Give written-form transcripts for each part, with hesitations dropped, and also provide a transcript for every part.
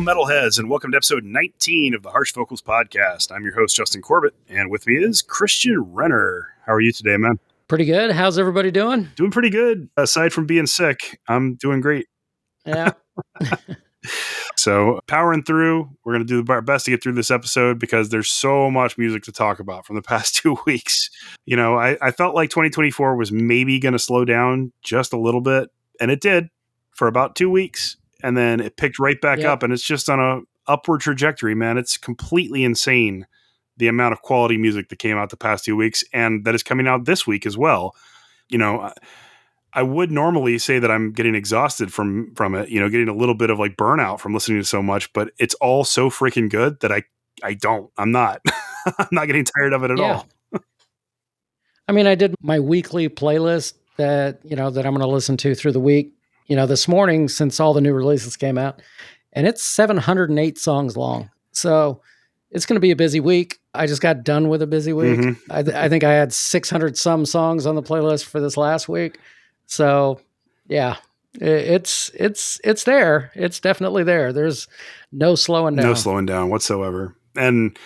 Hello, metalheads, and welcome to episode 19 of the Harsh Vocals Podcast. I'm your host, Justin Corbett, and with me is Christian Renner. How are you today, man? Pretty good. How's everybody doing? Doing pretty good. Aside from being sick, I'm doing great. Yeah. So, powering through, we're going to do our best to get through this episode because there's so much music to talk about from the past 2 weeks. You know, I felt like 2024 was maybe going to slow down just a little bit, and it did for about 2 weeks. And then it picked right back up, and it's just on a upward trajectory, man. It's completely insane, the amount of quality music that came out the past 2 weeks and that is coming out this week as well. You know, I would normally say that I'm getting exhausted from it, you know, getting a little bit of like burnout from listening to so much, but it's all so freaking good that I'm not I'm not getting tired of it at all. I mean, I did my weekly playlist that I'm going to listen to through the week, this morning since all the new releases came out, and it's 708 songs long. So it's going to be a busy week. I just got done with a busy week. Mm-hmm. I think I had 600 some songs on the playlist for this last week. So yeah, it's there. It's definitely there. There's no slowing down. No slowing down whatsoever. And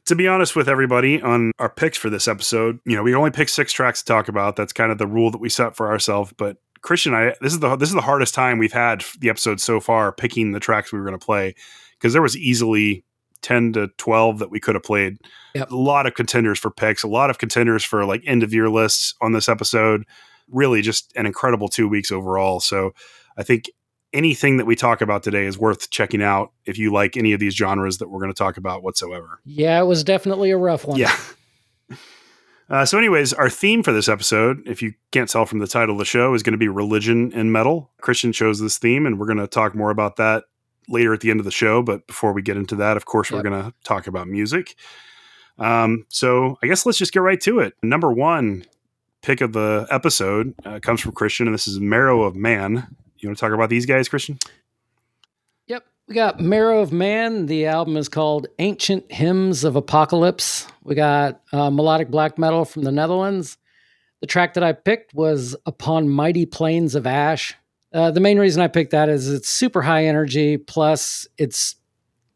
to be honest with everybody on our picks for this episode, we only picked 6 tracks to talk about. That's kind of the rule that we set for ourselves. But Christian, this is the hardest time we've had the episode so far picking the tracks we were going to play, because there was easily 10 to 12 that we could have played. Yep. A lot of contenders for picks, a lot of contenders for like end of year lists on this episode. Really just an incredible 2 weeks overall. So I think anything that we talk about today is worth checking out if you like any of these genres that we're going to talk about whatsoever. Yeah, it was definitely a rough one. Yeah. So anyways, our theme for this episode, if you can't tell from the title of the show, is going to be religion and metal. Christian chose this theme, and we're going to talk more about that later at the end of the show. But before we get into that, of course, we're going to talk about music. So I guess let's just get right to it. Number 1 pick of the episode comes from Christian, and this is Marrow of Man. You want to talk about these guys, Christian? Yep. We got Marrow of Man. The album is called Ancient Hymns of Apocalypse. We got melodic black metal from the Netherlands. The track that I picked was Upon Mighty Plains of Ash. The main reason I picked that is it's super high energy, plus it's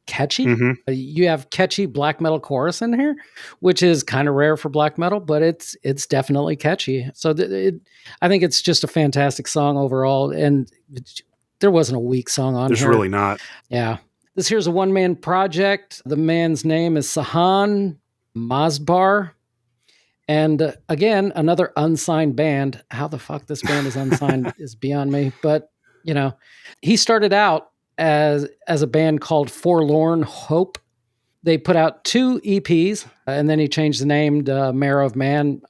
catchy. Mm-hmm. You have catchy black metal chorus in here, which is kind of rare for black metal, but it's definitely catchy. So I think it's just a fantastic song overall, and there wasn't a weak song on There's here. There's really not. Yeah. This here's a one-man project. The man's name is Sahan Mazbar. And again, another unsigned band. How the fuck this band is unsigned is beyond me. But, he started out as a band called Forlorn Hope. They put out 2 EPs, and then he changed the name to Marrow of Man.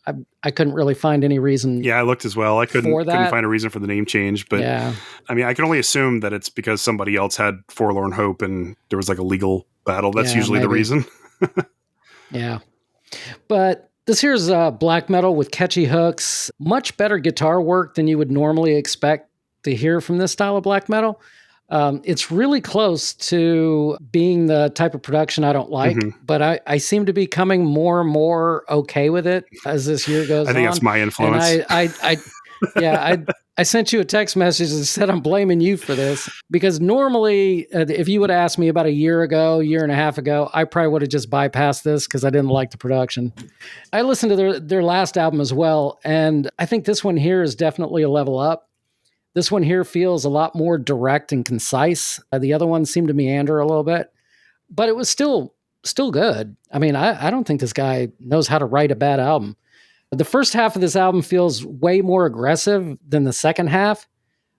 I couldn't really find any reason. Yeah, I looked as well. I couldn't find a reason for the name change. But yeah. I mean, I can only assume that it's because somebody else had Forlorn Hope and there was like a legal battle. That's usually maybe the reason. Yeah. But this here's black metal with catchy hooks, much better guitar work than you would normally expect to hear from this style of black metal. It's really close to being the type of production I don't like, but I seem to be coming more and more okay with it as this year goes on. I think that's my influence. And I sent you a text message and said I'm blaming you for this, because normally if you would ask me about a year and a half ago, I probably would have just bypassed this because I didn't like the production. I listened to their last album as well, and I think this one here is definitely a level up. This one here feels a lot more direct and concise. The other one seemed to meander a little bit, but it was still good. I mean, I don't think this guy knows how to write a bad album. The first half of this album feels way more aggressive than the second half,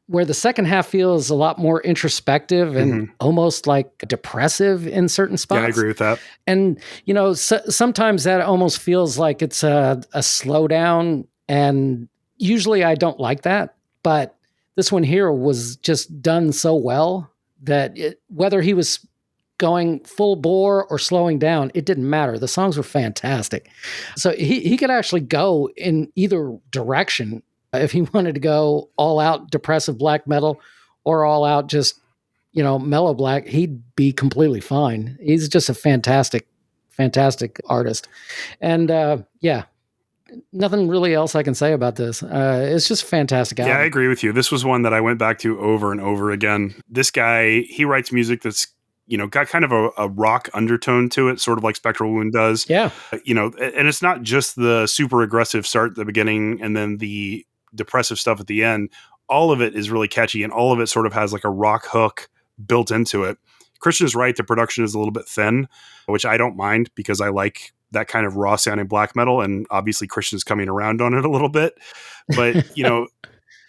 where the second half feels a lot more introspective and almost like depressive in certain spots. Yeah, I agree with that. And, sometimes that almost feels like it's a slowdown, and usually I don't like that, but this one here was just done so well that whether he was going full bore or slowing down, it didn't matter. The songs were fantastic. So he could actually go in either direction. If he wanted to go all out depressive black metal or all out just, mellow black, he'd be completely fine. He's just a fantastic artist. And nothing really else I can say about this. It's just a fantastic album. Yeah, I agree with you. This was one that I went back to over and over again. This guy, he writes music that's got kind of a rock undertone to it, sort of like Spectral Wound does. Yeah. And it's not just the super aggressive start at the beginning and then the depressive stuff at the end. All of it is really catchy, and all of it sort of has like a rock hook built into it. Christian is right. The production is a little bit thin, which I don't mind because I like that kind of raw sounding black metal. And obviously Christian is coming around on it a little bit, but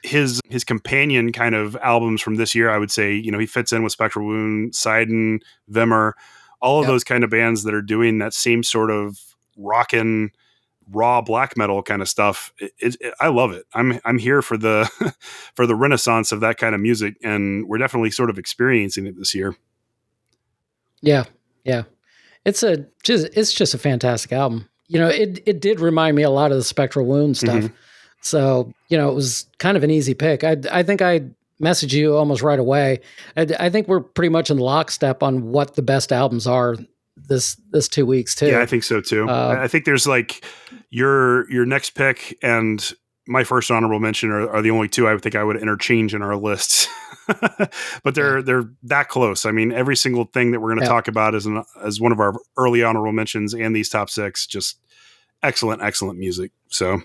his companion kind of albums from this year, I would say, he fits in with Spectral Wound, Sidon, Vimmer, all of those kind of bands that are doing that same sort of rockin' raw black metal kind of stuff. I love it. I'm here for the for the renaissance of that kind of music, and we're definitely sort of experiencing it this year. Yeah, yeah, it's just a fantastic album. It did remind me a lot of the Spectral Wound stuff. Mm-hmm. So it was kind of an easy pick. I think I messaged you almost right away. I think we're pretty much in lockstep on what the best albums are this 2 weeks too. Yeah, I think so too. I think there's like your next pick and my first honorable mention are the only two I would think I would interchange in our lists. But they're that close. I mean, every single thing that we're going to talk about as one of our early honorable mentions and these top six, just excellent music. So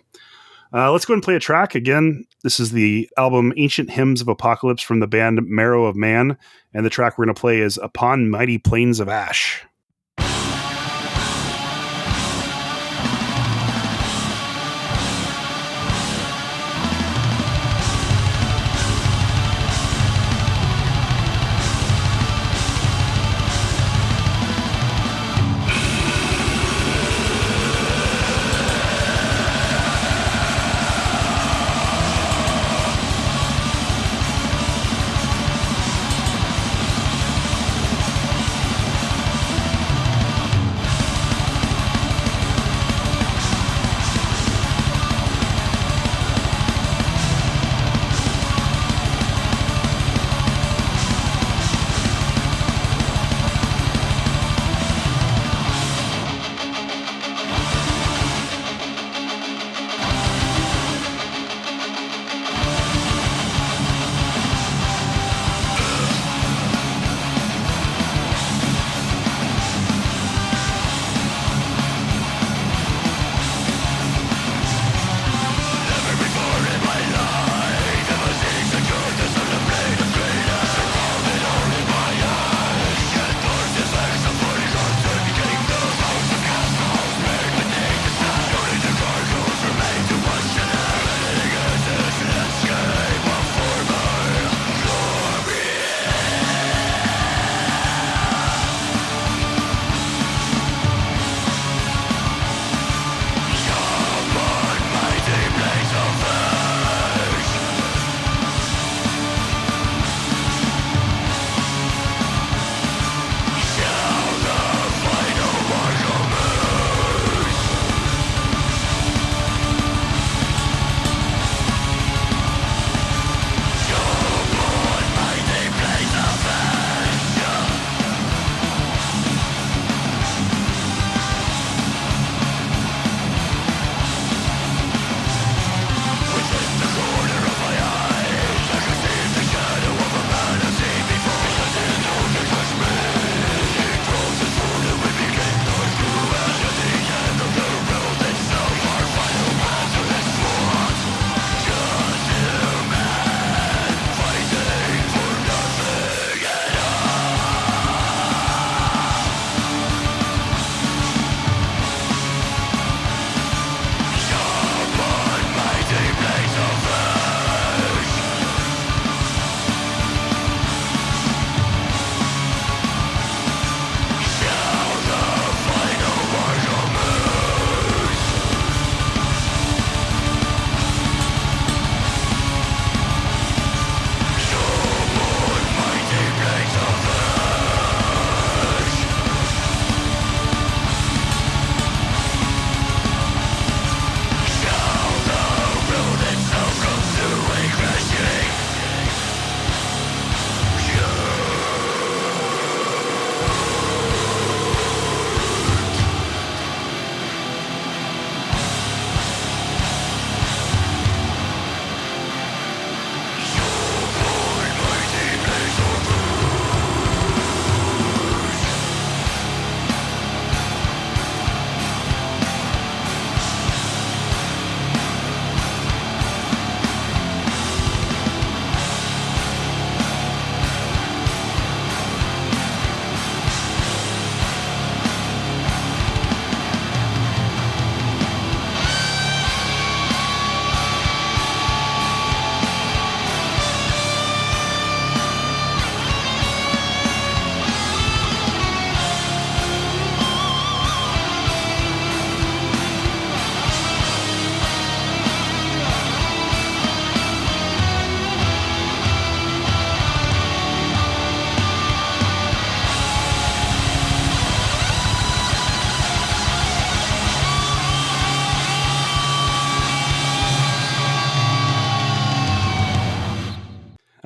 let's go and play a track again. This is the album Ancient Hymns of Apocalypse from the band Marrow of Man, and the track we're going to play is Upon Mighty Plains of Ash.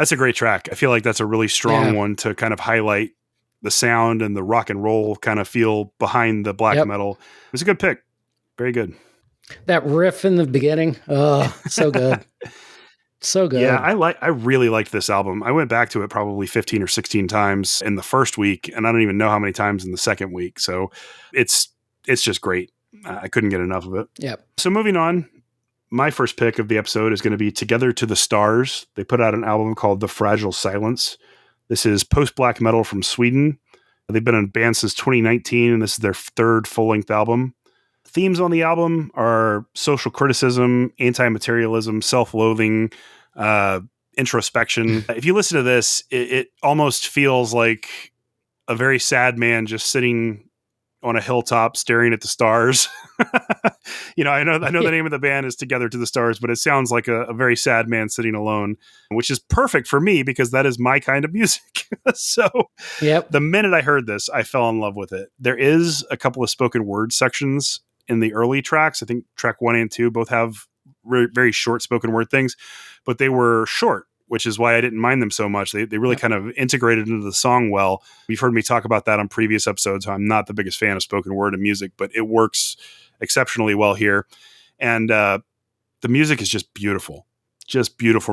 That's a great track. I feel like that's a really strong Yeah. one to kind of highlight the sound and the rock and roll kind of feel behind the black Yep. metal. It was a good pick. Very good. That riff in the beginning, oh, so good. So good. Yeah, I really liked this album. I went back to it probably 15 or 16 times in the first week, and I don't even know how many times in the second week. So it's just great. I couldn't get enough of it. Yep. So moving on, my first pick of the episode is going to be Together to the Stars. They put out an album called The Fragile Silence. This is post-black metal from Sweden. They've been a band since 2019, and this is their third full-length album. Themes on the album are social criticism, anti-materialism, self-loathing, introspection. If you listen to this, it almost feels like a very sad man just sitting on a hilltop staring at the stars. I know the name of the band is Together to the Stars, but it sounds like a very sad man sitting alone, which is perfect for me because that is my kind of music. So Yep. the minute I heard this, I fell in love with it. There is a couple of spoken word sections in the early tracks. I think track 1 and 2 both have very short spoken word things, but they were short, which is why I didn't mind them so much. They really kind of integrated into the song well. You've heard me talk about that on previous episodes. I'm not the biggest fan of spoken word in music, but it works exceptionally well here. And the music is just beautiful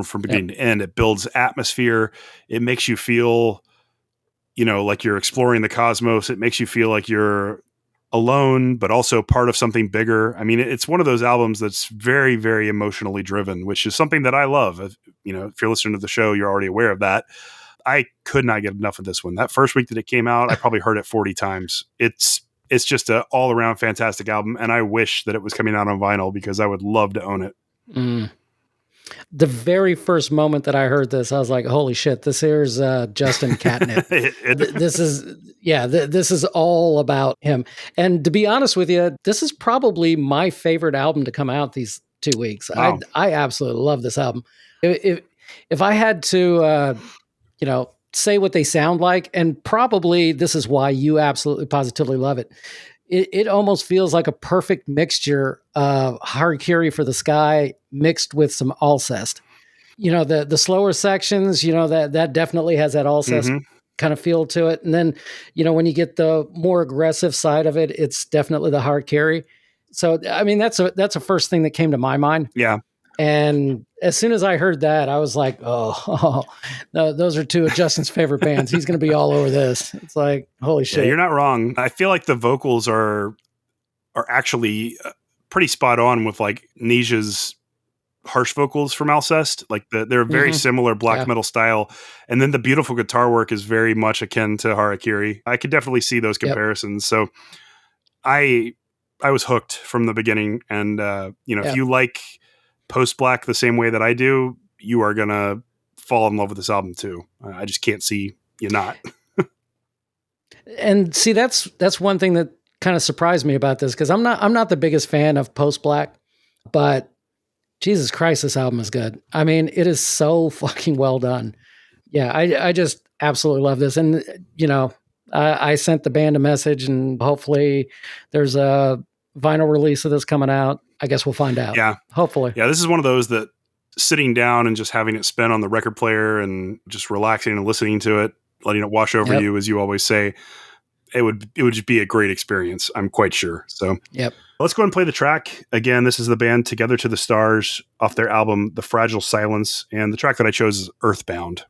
from beginning to end. It builds atmosphere. It makes you feel, like you're exploring the cosmos. It makes you feel like you're alone, but also part of something bigger. I mean, it's one of those albums that's very, very emotionally driven, which is something that I love. If you're listening to the show, you're already aware of that. I could not get enough of this one. That first week that it came out, I probably heard it 40 times. It's just an all around fantastic album. And I wish that it was coming out on vinyl because I would love to own it. Mm. The very first moment that I heard this, I was like, holy shit, this here's Justin Catnip. This is all about him. And to be honest with you, this is probably my favorite album to come out these 2 weeks. Wow. I absolutely love this album. If I had to, say what they sound like, and probably this is why you absolutely positively love it. It almost feels like a perfect mixture of Harakiri for the Sky mixed with some Alcest. The slower sections, that definitely has that Alcest kind of feel to it. And then, when you get the more aggressive side of it, it's definitely the Harakiri. So, I mean, that's a first thing that came to my mind. Yeah. And as soon as I heard that, I was like, no, those are two of Justin's favorite bands. He's going to be all over this. It's like, holy shit. Yeah, you're not wrong. I feel like the vocals are actually pretty spot on with like Nisha's harsh vocals from Alcest. Like they're very similar black metal style. And then the beautiful guitar work is very much akin to Harakiri. I could definitely see those comparisons. So I was hooked from the beginning. And, if you like post-black the same way that I do, you are going to fall in love with this album too. I just can't see you not. And see, that's one thing that kind of surprised me about this, because I'm not the biggest fan of post-black, but Jesus Christ, this album is good. I mean, it is so fucking well done. Yeah, I just absolutely love this. And, I sent the band a message, and hopefully there's a vinyl release of this coming out. I guess we'll find out. Yeah. Hopefully. Yeah, this is one of those that sitting down and just having it spin on the record player and just relaxing and listening to it, letting it wash over you, as you always say, it would just be a great experience, I'm quite sure. So let's go and play the track. Again, this is the band Together to the Stars off their album, The Fragile Silence. And the track that I chose is Earthbound.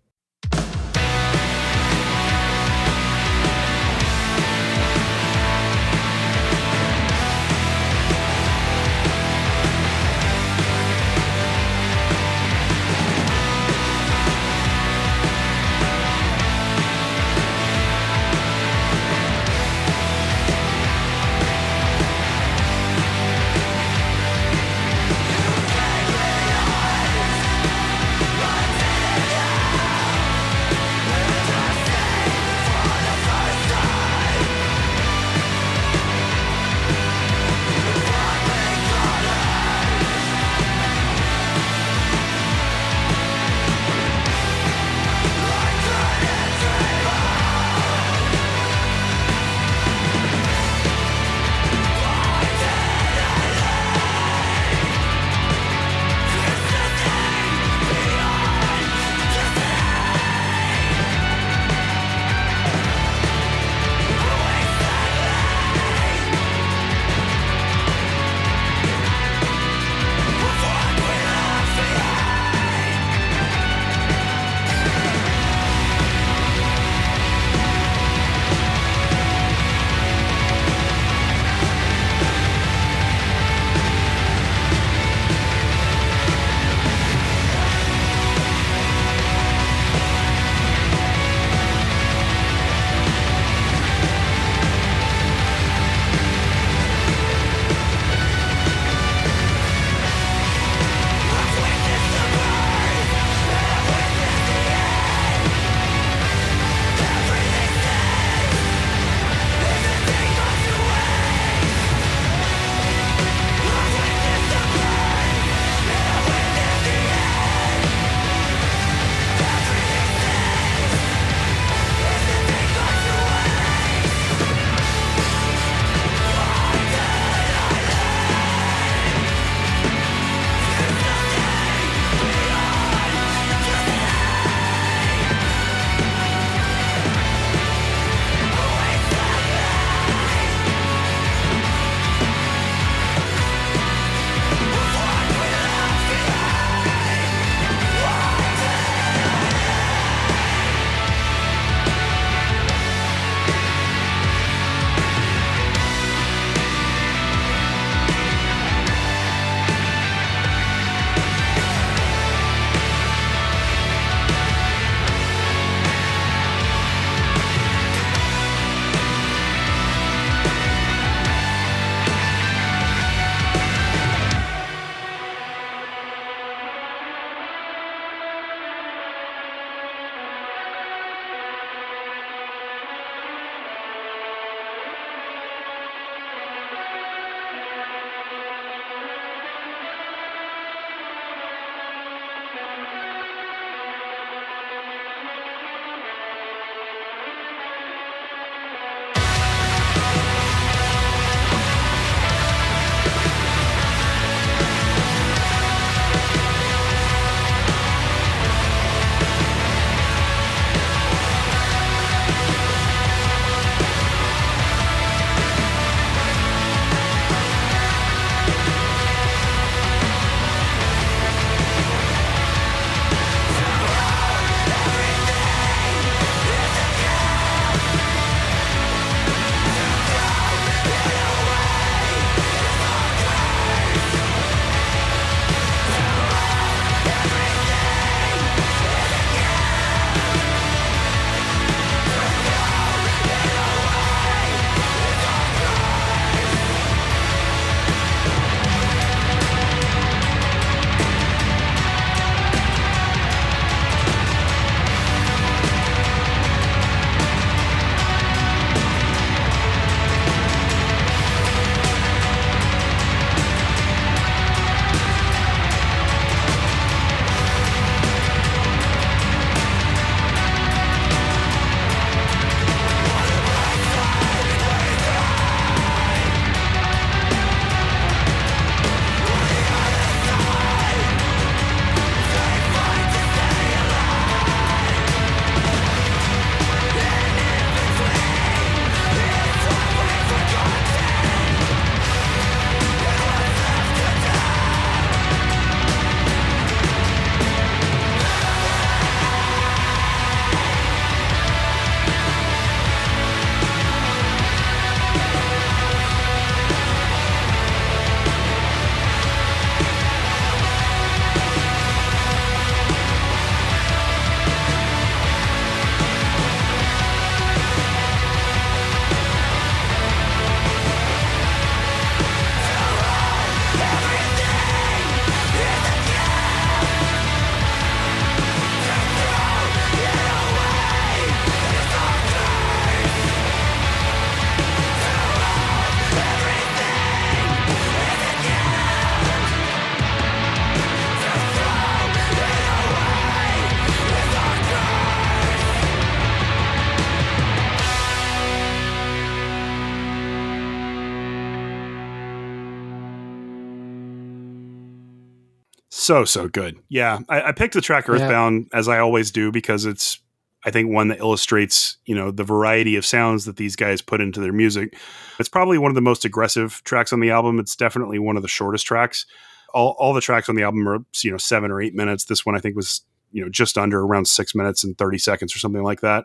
So good. Yeah, I picked the track Yeah. Earthbound as I always do because it's, I think, one that illustrates, the variety of sounds that these guys put into their music. It's probably one of the most aggressive tracks on the album. It's definitely one of the shortest tracks. All the tracks on the album are 7 or 8 minutes. This one I think was just under around 6 minutes and 30 seconds or something like that.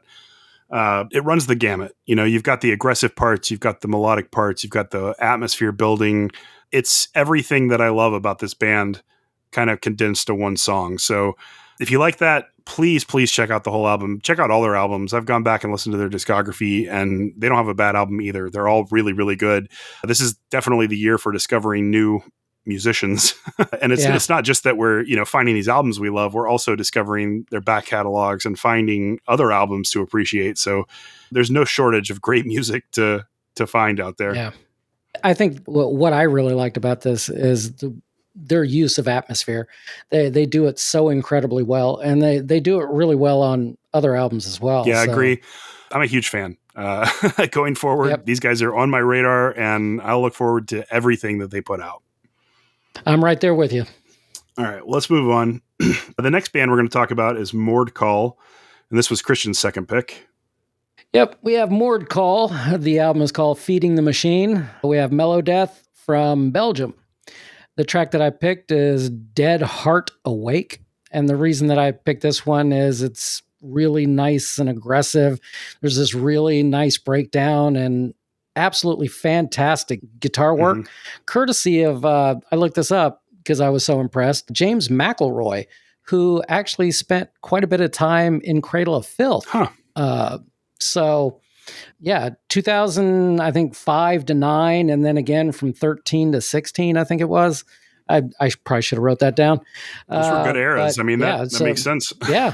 It runs the gamut. You've got the aggressive parts, you've got the melodic parts, you've got the atmosphere building. It's everything that I love about this band kind of condensed to one song. So if you like that, please check out the whole album. Check out all their albums. I've gone back and listened to their discography, and they don't have a bad album either. They're all really, really good. This is definitely the year for discovering new musicians. And it's not just that we're, finding these albums we love. We're also discovering their back catalogs and finding other albums to appreciate. So there's no shortage of great music to find out there. Yeah. I think what I really liked about this is their use of atmosphere. They do it so incredibly well, and they do it really well on other albums as well. Yeah, I agree. I'm a huge fan. Going forward, These guys are on my radar, and I'll look forward to everything that they put out. I'm right there with you. All right, well, let's move on. The next band we're going to talk about is Mordcall, and this was Christian's second pick. Yep, we have Mordcall. The album is called Feeding the Machine. We have Mellow Death from Belgium. The track that I picked is Dead Heart Awake. And the reason that I picked this one is it's really nice and aggressive. There's this really nice breakdown and absolutely fantastic guitar work, courtesy of, I looked this up because I was so impressed, James McElroy, who actually spent quite a bit of time in Cradle of Filth. So, yeah, 2000, I think 5 to 9, and then again from 13 to 16, I think it was. I probably should have wrote that down. Those were good eras. I mean, that makes sense. Yeah.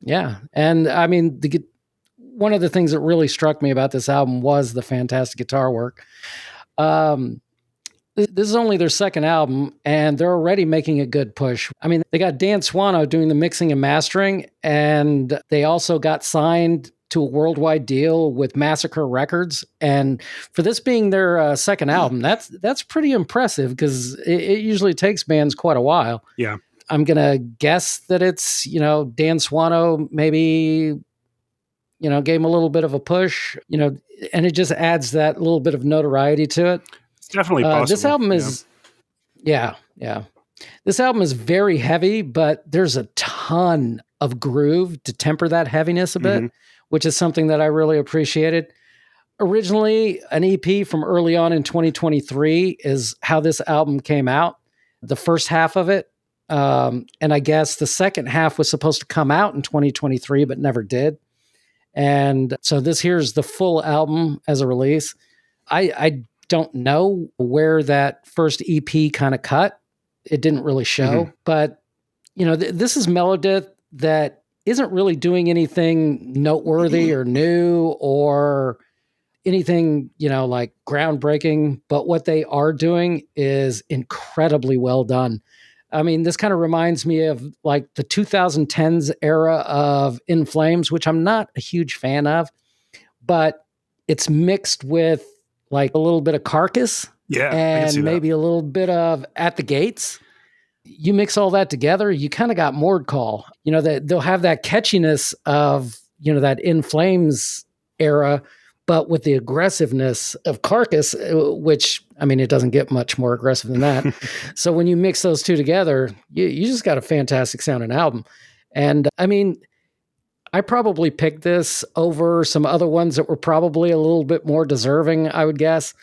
Yeah. And I mean, one of the things that really struck me about this album was the fantastic guitar work. This is only their second album, and they're already making a good push. I mean, they got Dan Swano doing the mixing and mastering, and they also got signed to a worldwide deal with Massacre Records. And for this being their second album, that's pretty impressive because it usually takes bands quite a while. Yeah. I'm going to guess that it's, Dan Swano maybe, gave him a little bit of a push, and it just adds that little bit of notoriety to it. It's definitely possible. This album is, yeah. This album is very heavy, but there's a ton of groove to temper that heaviness a bit, which is something that I really appreciated. Originally, an EP from early on in 2023 is how this album came out. The first half of it, and I guess the second half was supposed to come out in 2023, but never did. And so this here's the full album as a release. I don't know where that first EP kind of cut. It didn't really show, but this is Mellow Death that isn't really doing anything noteworthy or new or anything, like groundbreaking, but what they are doing is incredibly well done. I mean, this kind of reminds me of like the 2010s era of In Flames, which I'm not a huge fan of, but it's mixed with like a little bit of Carcass and maybe a little bit of At the Gates. You mix all that together, you kind of got Mordcall. They'll have that catchiness of, that In Flames era, but with the aggressiveness of Carcass, which, I mean, it doesn't get much more aggressive than that. So when you mix those two together, you just got a fantastic sounding album. And I mean, I probably picked this over some other ones that were probably a little bit more deserving, I would guess.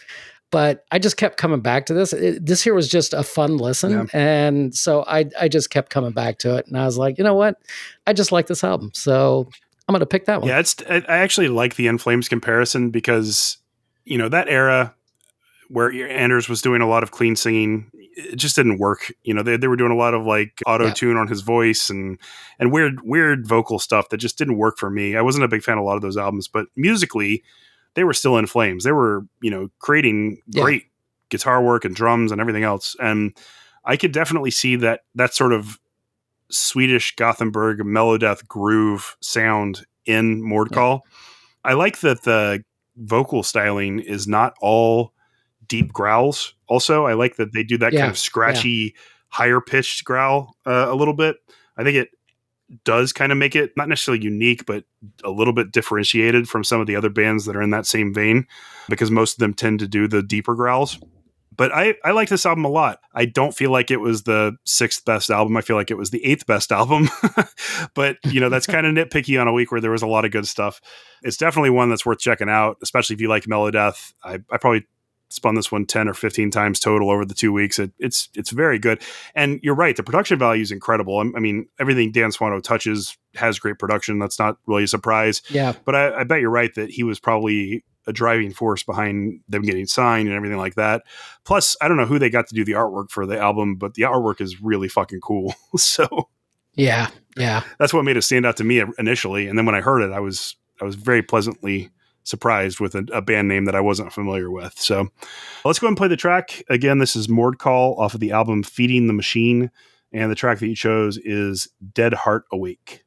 But I just kept coming back to this. This here was just a fun listen. Yeah. And so I just kept coming back to it. And I was like, you know what? I just like this album. So I'm going to pick that one. Yeah, I actually like the In Flames comparison because, that era where Anders was doing a lot of clean singing, it just didn't work. They were doing a lot of like auto-tune on his voice and weird vocal stuff that just didn't work for me. I wasn't a big fan of a lot of those albums, but musically, they were still In Flames. They were, creating great guitar work and drums and everything else. And I could definitely see that sort of Swedish Gothenburg mellow death groove sound in Mordcall. Yeah. I like that the vocal styling is not all deep growls. Also, I like that they do that kind of scratchy, higher pitched growl a little bit. I think it does kind of make it not necessarily unique, but a little bit differentiated from some of the other bands that are in that same vein, because most of them tend to do the deeper growls. But I like this album a lot. I don't feel like it was the 6th best album. I feel like it was the 8th best album. But, that's kind of nitpicky on a week where there was a lot of good stuff. It's definitely one that's worth checking out, especially if you like Melodeath. I probably spun this one 10 or 15 times total over the 2 weeks. It's very good. And you're right. The production value is incredible. I mean, everything Dan Swano touches has great production. That's not really a surprise. Yeah. But I bet you're right that he was probably a driving force behind them getting signed and everything like that. Plus, I don't know who they got to do the artwork for the album, but the artwork is really fucking cool. So yeah, that's what made it stand out to me initially. And then when I heard it, I was very pleasantly surprised with a band name that I wasn't familiar with. So let's go ahead and play the track. Again, this is Mordcall off of the album Feeding the Machine. And the track that you chose is Dead Heart Awake.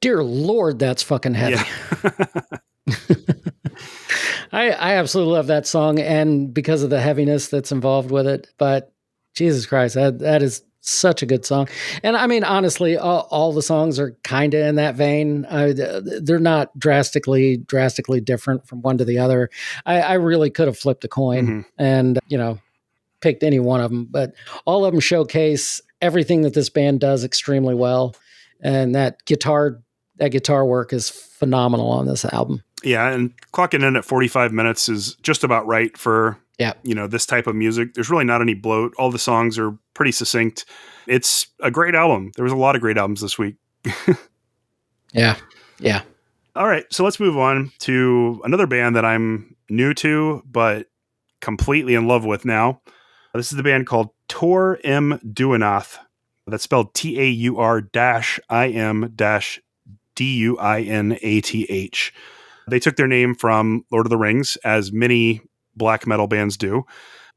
Dear Lord, that's fucking heavy. Yeah. I absolutely love that song, and because of the heaviness that's involved with it. But Jesus Christ, that is such a good song. And I mean, honestly, all the songs are kind of in that vein. They're not drastically different from one to the other. I really could have flipped a coin and, picked any one of them, but all of them showcase everything that this band does extremely well. And that guitar work is phenomenal on this album. Yeah, and clocking in at 45 minutes is just about right for Yeah. This type of music. There's really not any bloat. All the songs are pretty succinct. It's a great album. There was a lot of great albums this week. Yeah. Yeah. All right, so let's move on to another band that I'm new to, but completely in love with now. This is the band called Tor M Duinath. That's spelled TAUR-IM-DUINATH. They took their name from Lord of the Rings, as many black metal bands do.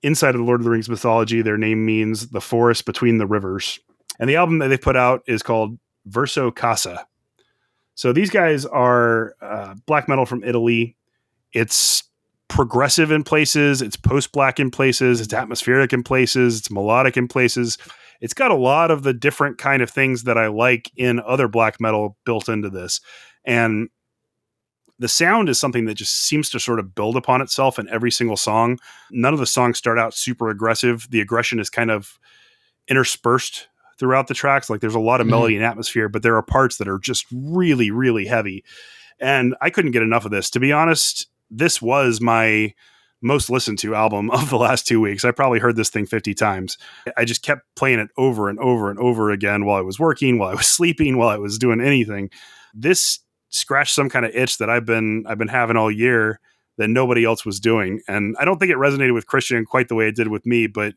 Inside of the Lord of the Rings mythology, their name means the forest between the rivers. And the album that they put out is called Verso Casa. So these guys are black metal from Italy. It's progressive in places. It's post-black in places. It's atmospheric in places. It's melodic in places. It's got a lot of the different kind of things that I like in other black metal built into this. And the sound is something that just seems to sort of build upon itself in every single song. None of the songs start out super aggressive. The aggression is kind of interspersed throughout the tracks. Like there's a lot of melody and atmosphere, but there are parts that are just really, really heavy. And I couldn't get enough of this. To be honest, this was my most listened to album of the last 2 weeks. I probably heard this thing 50 times. I just kept playing it over and over and over again while I was working, while I was sleeping, while I was doing anything. This scratched some kind of itch that I've been having all year that nobody else was doing. And I don't think it resonated with Christian quite the way it did with me, but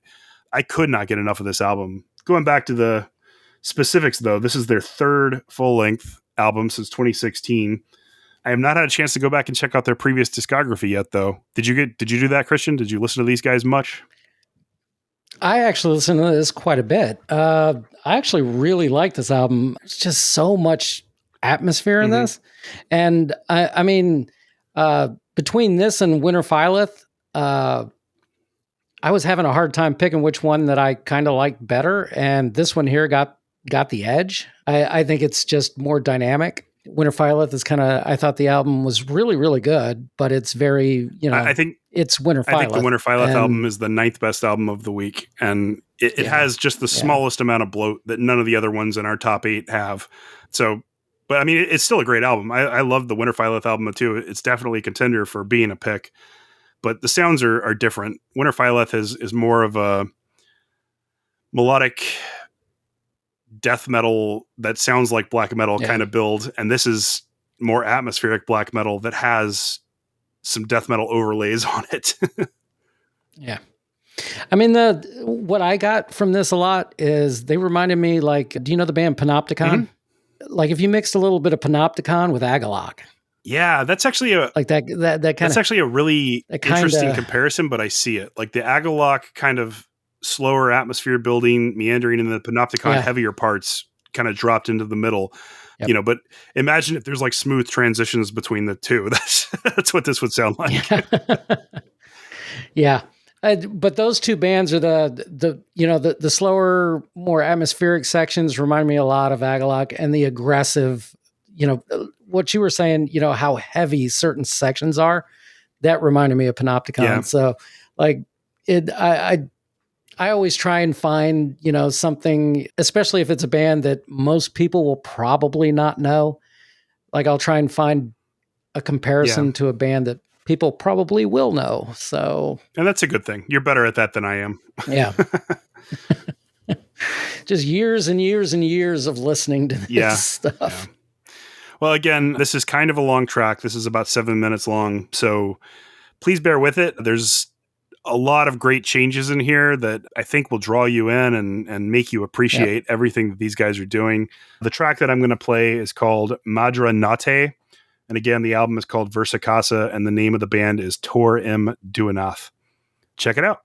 I could not get enough of this album. Going back to the specifics, though, this is their third full-length album since 2016. I have not had a chance to go back and check out their previous discography yet, though. Did you do that, Christian? Did you listen to these guys much? I actually listen to this quite a bit. I actually really like this album. It's just so much atmosphere in this. And I mean, between this and Winter Phylith, I was having a hard time picking which one that I kind of liked better. And this one here got the edge. I think it's just more dynamic. Winter Phylith is I thought the album was really, really good, but it's very, I think it's Winter Phylith. I think the Winter Phylith album is the 9th best album of the week. And it has just the smallest amount of bloat that none of the other ones in our top 8 have. So, but I mean, it's still a great album. I love the Winter Phylith album too. It's definitely a contender for being a pick. But the sounds are different. Winter Phylith is more of a melodic death metal that sounds like black metal kind of build. And this is more atmospheric black metal that has some death metal overlays on it. Yeah. I mean, what I got from this a lot is they reminded me, like, do you know the band Panopticon? Like if you mixed a little bit of Panopticon with Agalloch. Yeah, that's actually a like that kind of. That's actually a really interesting comparison, but I see it. Like the Agalloch kind of slower atmosphere building, meandering, and the Panopticon heavier parts kind of dropped into the middle. Yep. But imagine if there's like smooth transitions between the two. That's what this would sound like. Yeah. But those two bands are the slower, more atmospheric sections remind me a lot of Agalloch, and the aggressive, what you were saying, how heavy certain sections are, that reminded me of Panopticon. Yeah. So like I always try and find, something, especially if it's a band that most people will probably not know. Like I'll try and find a comparison to a band that people probably will know. So, and that's a good thing. You're better at that than I am. Yeah. Just years and years and years of listening to this stuff. Yeah. Well, again, this is kind of a long track. This is about 7 minutes long. So please bear with it. There's a lot of great changes in here that I think will draw you in and make you appreciate everything that these guys are doing. The track that I'm going to play is called Madra Nate. And again, the album is called Versa Casa, and the name of the band is Tor M Duinath. Check it out.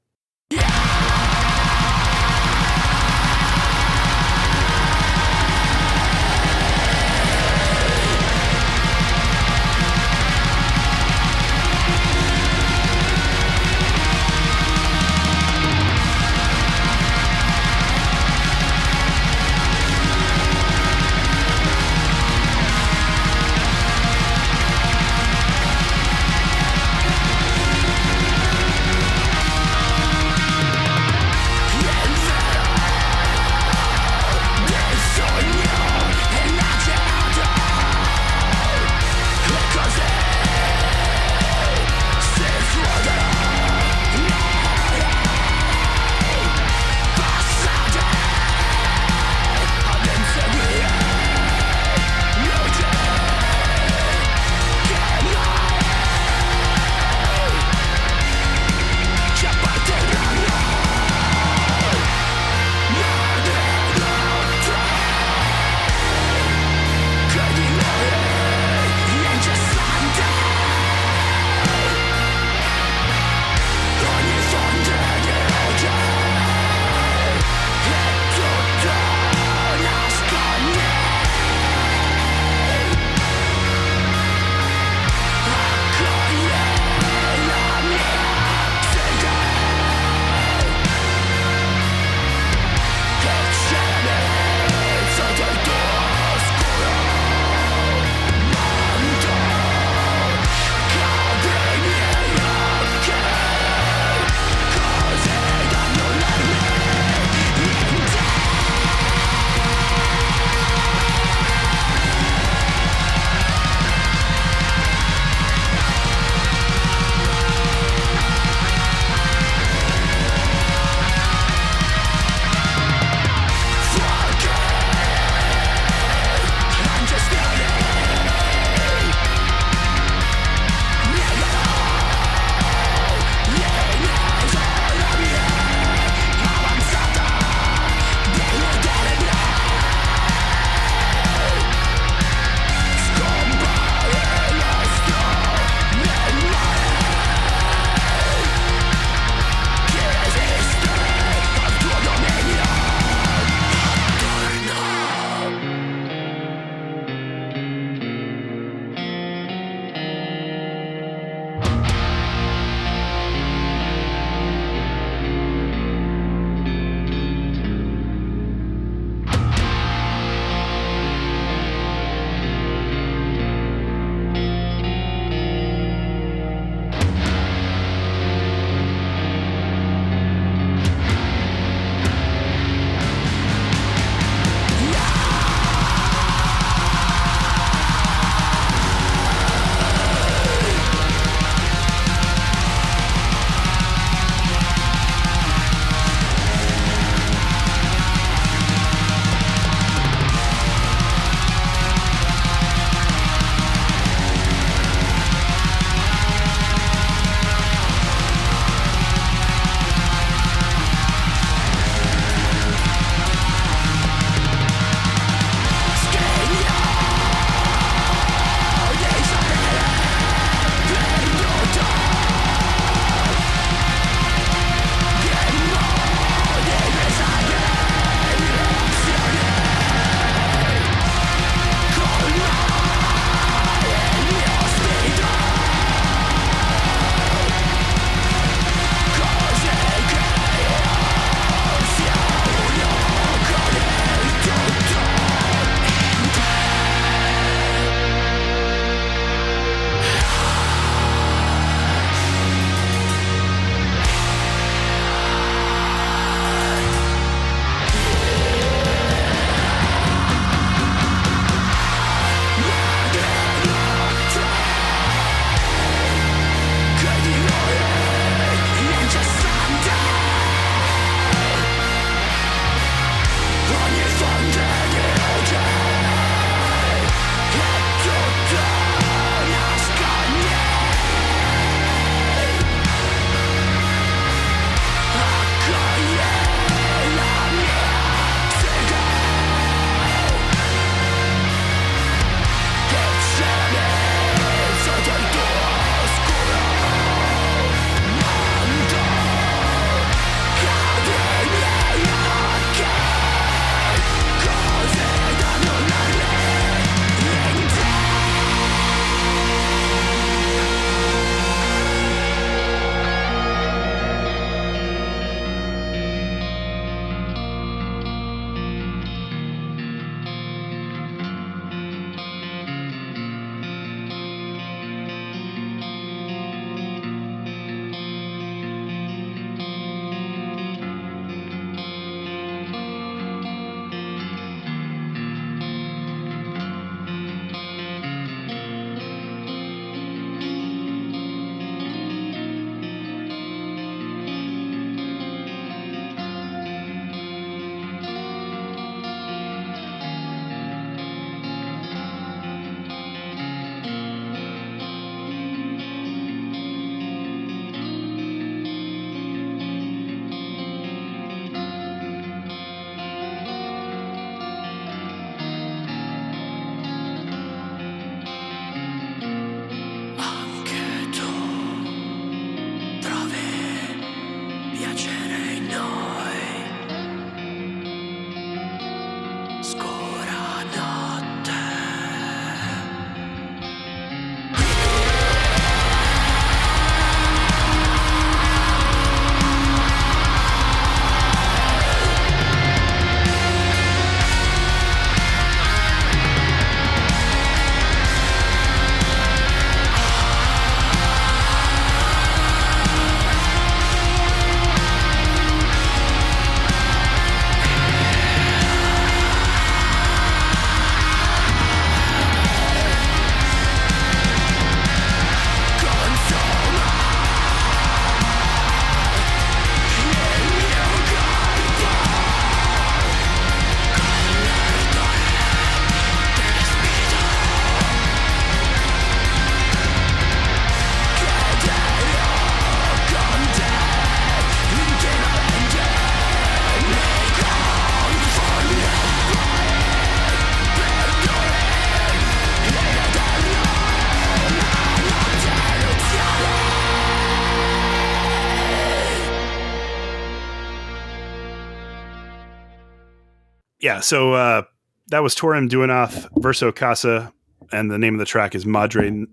Yeah, so that was Torem Duanath Verso Casa, and the name of the track is Madre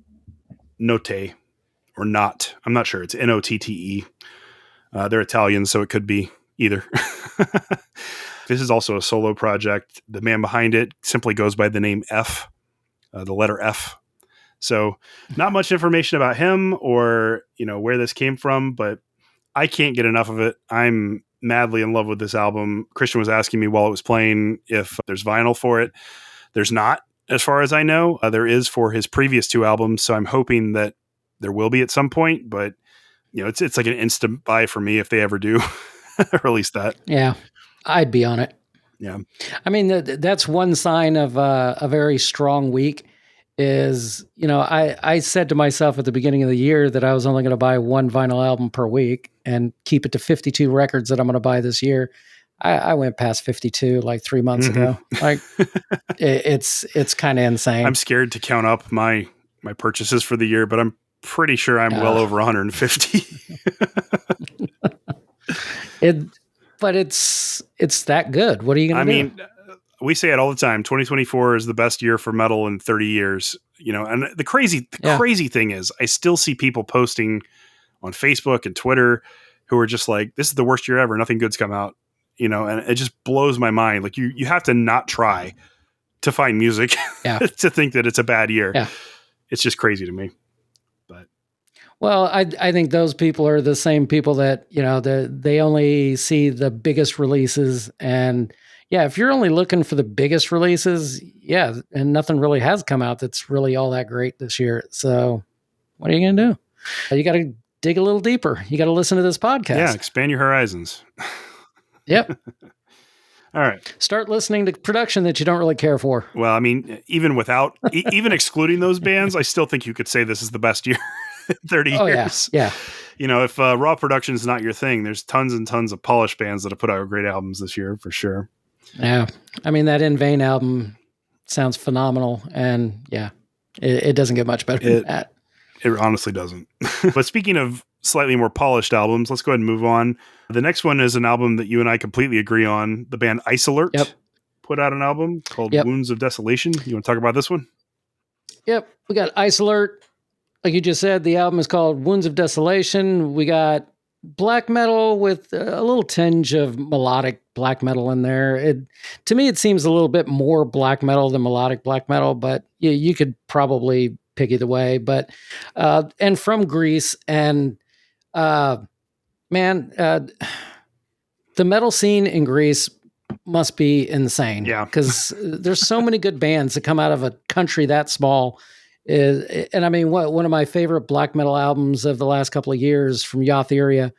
Notte, or Not. I'm not sure. It's Notte. They're Italian, so it could be either. This is also a solo project. The man behind it simply goes by the name F, the letter F. So not much information about him or, where this came from, but I can't get enough of it. I'm madly in love with this album. Christian was asking me while it was playing if there's vinyl for it. There's not, as far as I know. There is for his previous 2 albums, so I'm hoping that there will be at some point, but it's like an instant buy for me if they ever do release that. Yeah, I'd be on it. Yeah. I mean, that's one sign of a very strong week is, I said to myself at the beginning of the year that I was only going to buy 1 vinyl album per week and keep it to 52 records that I'm going to buy this year. I went past 52 like 3 months ago. Like it's kind of insane. I'm scared to count up my purchases for the year, but I'm pretty sure I'm well over 150. But it's that good. What are you going to do? I mean, we say it all the time. 2024 is the best year for metal in 30 years. And the crazy thing is, I still see people posting on Facebook and Twitter who are just like, "This is the worst year ever. Nothing good's come out." And it just blows my mind. Like you have to not try to find music to think that it's a bad year. Yeah. It's just crazy to me. Well, I think those people are the same people that, they only see the biggest releases. And if you're only looking for the biggest releases, and nothing really has come out that's really all that great this year. So what are you going to do? You got to dig a little deeper. You got to listen to this podcast. Yeah, expand your horizons. Yep. All right. Start listening to production that you don't really care for. Well, I mean, even without, even excluding those bands, I still think you could say this is the best year. 30 years. Yeah. If raw production is not your thing, there's tons and tons of polished bands that have put out great albums this year for sure. Yeah. I mean, that In Vain album sounds phenomenal. And it doesn't get much better than that. It honestly doesn't. But speaking of slightly more polished albums, let's go ahead and move on. The next one is an album that you and I completely agree on. The band Isolert put out an album called Wounds of Desolation. You want to talk about this one? Yep. We got Isolert. Like you just said, the album is called Wounds of Desolation. We got black metal with a little tinge of melodic black metal in there. To me, it seems a little bit more black metal than melodic black metal, but you could probably pick either way. But and from Greece, and the metal scene in Greece must be insane. Yeah, because there's so many good bands that come out of a country that small. And I mean, one of my favorite black metal albums of the last couple of years from Yatheria,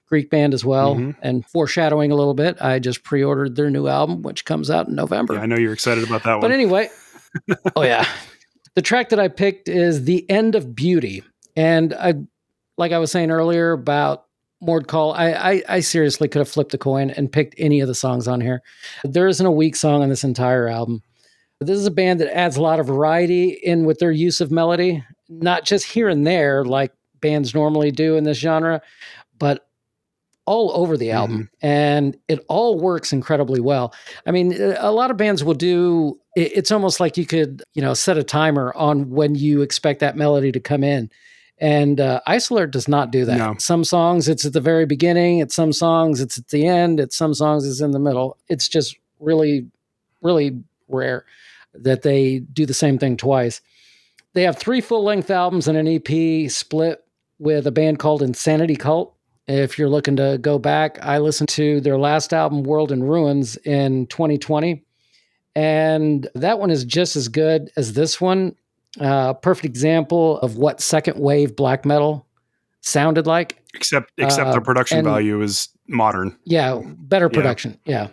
Greek band as well. Mm-hmm. And foreshadowing a little bit, I just pre-ordered their new album, which comes out in November. Yeah, I know you're excited about that one. But anyway, the track that I picked is The End of Beauty. And like I was saying earlier about Mordcall, I seriously could have flipped a coin and picked any of the songs on here. There isn't a weak song on this entire album. This is a band that adds a lot of variety in with their use of melody, not just here and there like bands normally do in this genre, but all over the album. Mm-hmm. And it all works incredibly well. I mean, a lot of bands will do, it's almost like you could, set a timer on when you expect that melody to come in. And Isolert does not do that. No. Some songs it's at the very beginning, at some songs it's at the end, at some songs it's in the middle. It's just really, really rare that they do the same thing twice. They have 3 full-length albums and an EP split with a band called Insanity Cult. If you're looking to go back, I listened to their last album, World in Ruins, in 2020. And that one is just as good as this one. Perfect example of what second wave black metal sounded like. Except the production value is modern. Yeah, better production. Yeah.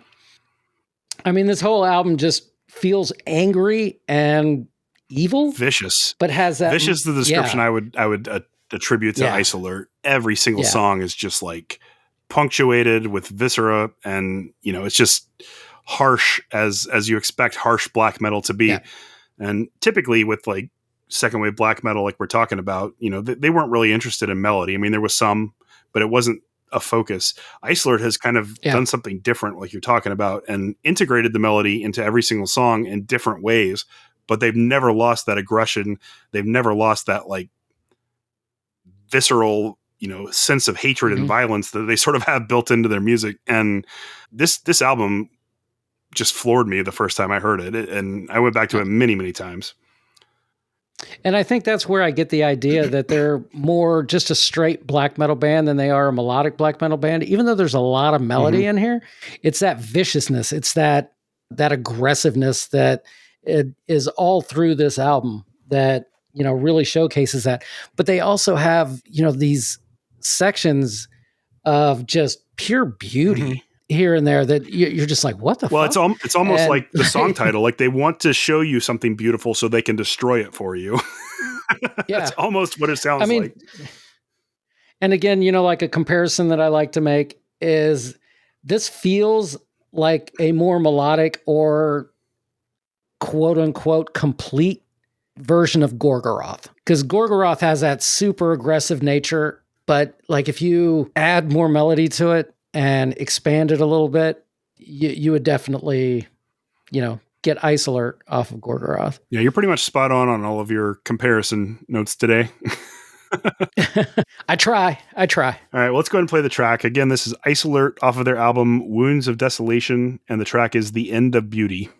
I mean, this whole album just feels angry and evil, vicious, but has that vicious. The description I would attribute to Isolert. Every single song is just like punctuated with viscera, and it's just harsh as you expect harsh black metal to be. And typically with like second wave black metal, like we're talking about, they weren't really interested in melody. I mean, there was some, but it wasn't a focus. Isolate has kind of done something different, like you're talking about, and integrated the melody into every single song in different ways, but they've never lost that aggression. They've never lost that like visceral, sense of hatred and violence that they sort of have built into their music. And this album just floored me the first time I heard it. And I went back to it many, many times. And I think that's where I get the idea that they're more just a straight black metal band than they are a melodic black metal band. Even though there's a lot of melody in here, it's that viciousness. It's that aggressiveness that it is all through this album that, really showcases that. But they also have, these sections of just pure beauty here and there that you're just like, what the fuck? It's almost like the song title. Like they want to show you something beautiful so they can destroy it for you. Yeah. That's almost what it sounds like. And again, like a comparison that I like to make is this feels like a more melodic or quote unquote complete version of Gorgoroth. Because Gorgoroth has that super aggressive nature, but like if you add more melody to it and expand it a little bit, you would definitely, get Ice Alert off of Gorgoroth. Yeah, you're pretty much spot on all of your comparison notes today. I try. All right, well, let's go ahead and play the track. Again, this is Ice Alert off of their album Wounds of Desolation, and the track is The End of Beauty.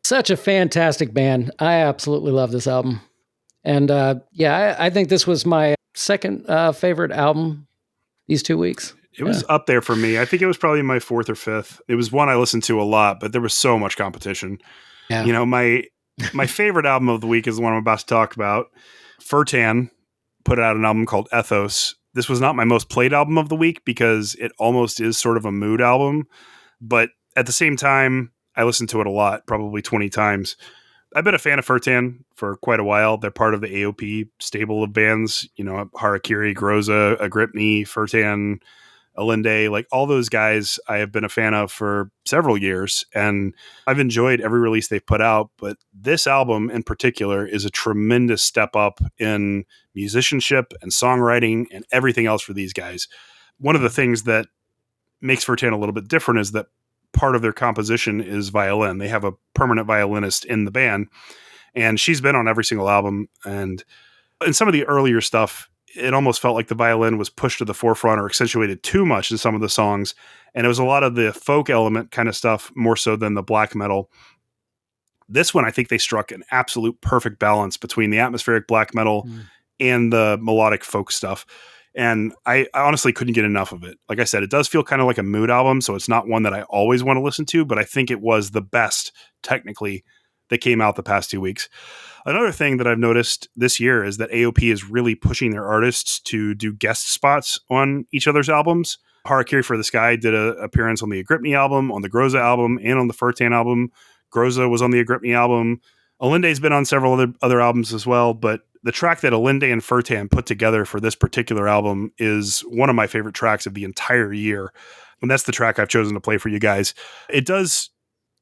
Such a fantastic band. I absolutely love this album. And I think this was my second favorite album these 2 weeks. It was up there for me. I think it was probably my fourth or fifth. It was one I listened to a lot, but there was so much competition. Yeah. You know, my favorite album of the week is the one I'm about to talk about. Furtan put out an album called Ethos. This was not my most played album of the week because it almost is sort of a mood album. But at the same time, I listened to it a lot, probably 20 times. I've been a fan of Furtan for quite a while. They're part of the AOP stable of bands, you know, Harakiri, Groza, Agripni, Furtan, Alinde, like all those guys I have been a fan of for several years, and I've enjoyed every release they've put out. But this album in particular is a tremendous step up in musicianship and songwriting and everything else for these guys. One of the things that makes Furtan a little bit different is that part of their composition is violin. They have a permanent violinist in the band, and she's been on every single album. And in some of the earlier stuff, it almost felt like the violin was pushed to the forefront or accentuated too much in some of the songs. And it was a lot of the folk element kind of stuff, more so than the black metal. This one, I think they struck an absolute perfect balance between the atmospheric black metal and the melodic folk stuff. And I honestly couldn't get enough of it. Like I said, it does feel kind of like a mood album, so it's not one that I always want to listen to, but I think it was the best, technically, that came out the past 2 weeks. Another thing that I've noticed this year is that AOP is really pushing their artists to do guest spots on each other's albums. Harakiri for the Sky did an appearance on the Agripni album, on the Groza album, and on the Furtan album. Groza was on the Agripni album. Alinde's been on several other albums as well, but the track that Alinde and Furtan put together for this particular album is one of my favorite tracks of the entire year. And that's the track I've chosen to play for you guys. It does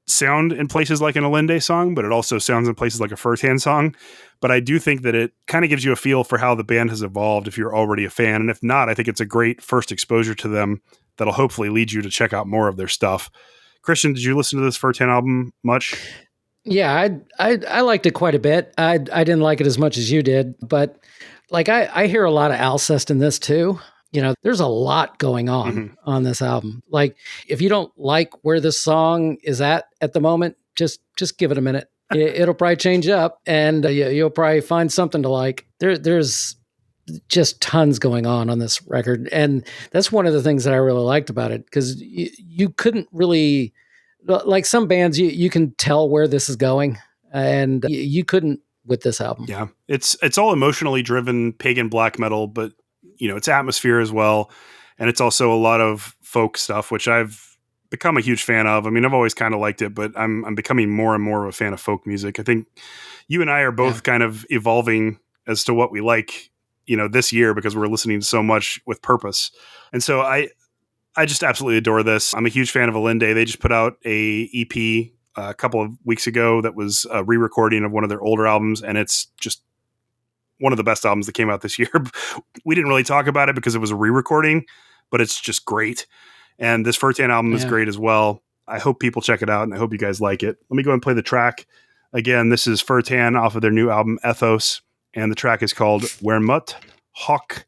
sound in places like an Alinde song, but it also sounds in places like a Furtan song. But I do think that it kind of gives you a feel for how the band has evolved if you're already a fan. And if not, I think it's a great first exposure to them that'll hopefully lead you to check out more of their stuff. Christian, did you listen to this Furtan album much? Yeah, I liked it quite a bit. I didn't like it as much as you did, but like I hear a lot of Alcest in this too. You know, there's a lot going on this album. Like if you don't like where this song is at the moment, just give it a minute. It'll probably change up, and you'll probably find something to like. There's just tons going on this record, and that's one of the things that I really liked about it, because you couldn't really. Like some bands, you can tell where this is going, and you couldn't with this album. Yeah, it's all emotionally driven pagan black metal, but you know, it's atmosphere as well, and it's also a lot of folk stuff, which I've become a huge fan of. I mean, I've always kind of liked it, but I'm becoming more and more of a fan of folk music. I think you and I are both kind of evolving as to what we like, you know, this year, because we're listening to so much with purpose, and so I just absolutely adore this. I'm a huge fan of Alinde. They just put out a EP a couple of weeks ago that was a re-recording of one of their older albums, and it's just one of the best albums that came out this year. We didn't really talk about it because it was a re-recording, but it's just great. And this Furtan album is great as well. I hope people check it out, and I hope you guys like it. Let me go and play the track. Again, this is Furtan off of their new album, Ethos, and the track is called Wermut Hoc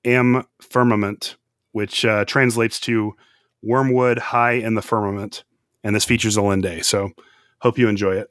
Am Firmament, which translates to Wormwood High in the Firmament. And this features Alinde. So hope you enjoy it.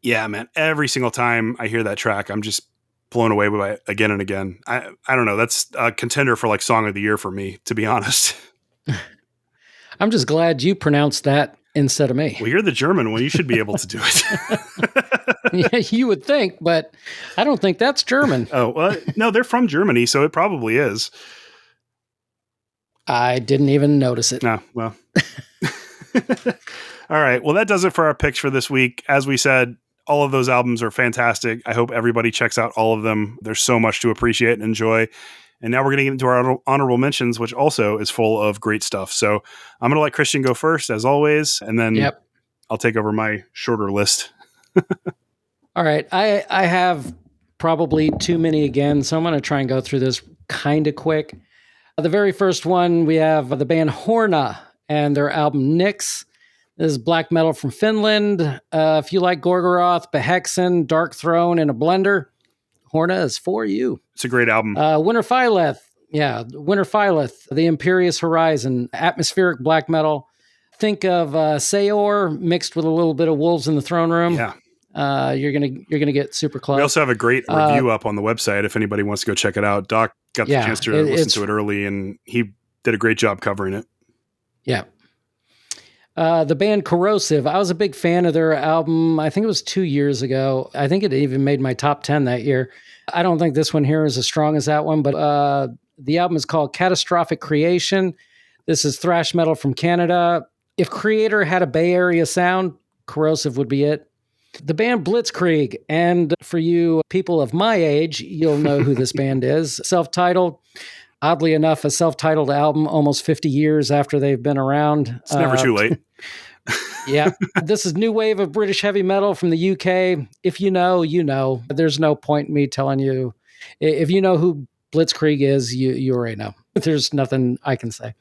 Yeah, man. Every single time I hear that track, I'm just blown away by it again and again. I don't know. That's a contender for like song of the year for me, to be honest. I'm just glad you pronounced that instead of me. Well, you're the German one. You should be able to do it. Yeah, you would think, but I don't think that's German. Oh, well, no, they're from Germany, so it probably is. I didn't even notice it. No, well. All right. Well, that does it for our picks for this week. As we said, all of those albums are fantastic. I hope everybody checks out all of them. There's so much to appreciate and enjoy. And now we're going to get into our honorable mentions, which also is full of great stuff. So I'm going to let Christian go first, as always, and then I'll take over my shorter list. All right. I have probably too many again, so I'm going to try and go through this kind of quick. The very first one, we have the band Horna and their album Nyx. This is black metal from Finland. If you like Gorgoroth, Behexen, Dark Throne, and a blender, Horna is for you. It's a great album. Winter Phyleth. Yeah, Winter Phyleth, The Imperious Horizon, atmospheric black metal. Think of Sayor mixed with a little bit of Wolves in the Throne Room. Yeah. You're gonna get super close. We also have a great review up on the website if anybody wants to go check it out. Doc got the chance to listen to it early, and he did a great job covering it. Yeah. The band Corrosive, I was a big fan of their album. I think it was 2 years ago. I think it even made my top 10 that year. I don't think this one here is as strong as that one, but the album is called Catastrophic Creation. This is thrash metal from Canada. If Creator had a Bay Area sound, Corrosive would be it. The band Blitzkrieg, and for you people of my age, you'll know who this band is. Self-titled. Oddly enough, a self-titled album almost 50 years after they've been around. It's never too late. Yeah. This is new wave of British heavy metal from the UK. If you know, you know. There's no point in me telling you. If you know who Blitzkrieg is, you already know. There's nothing I can say.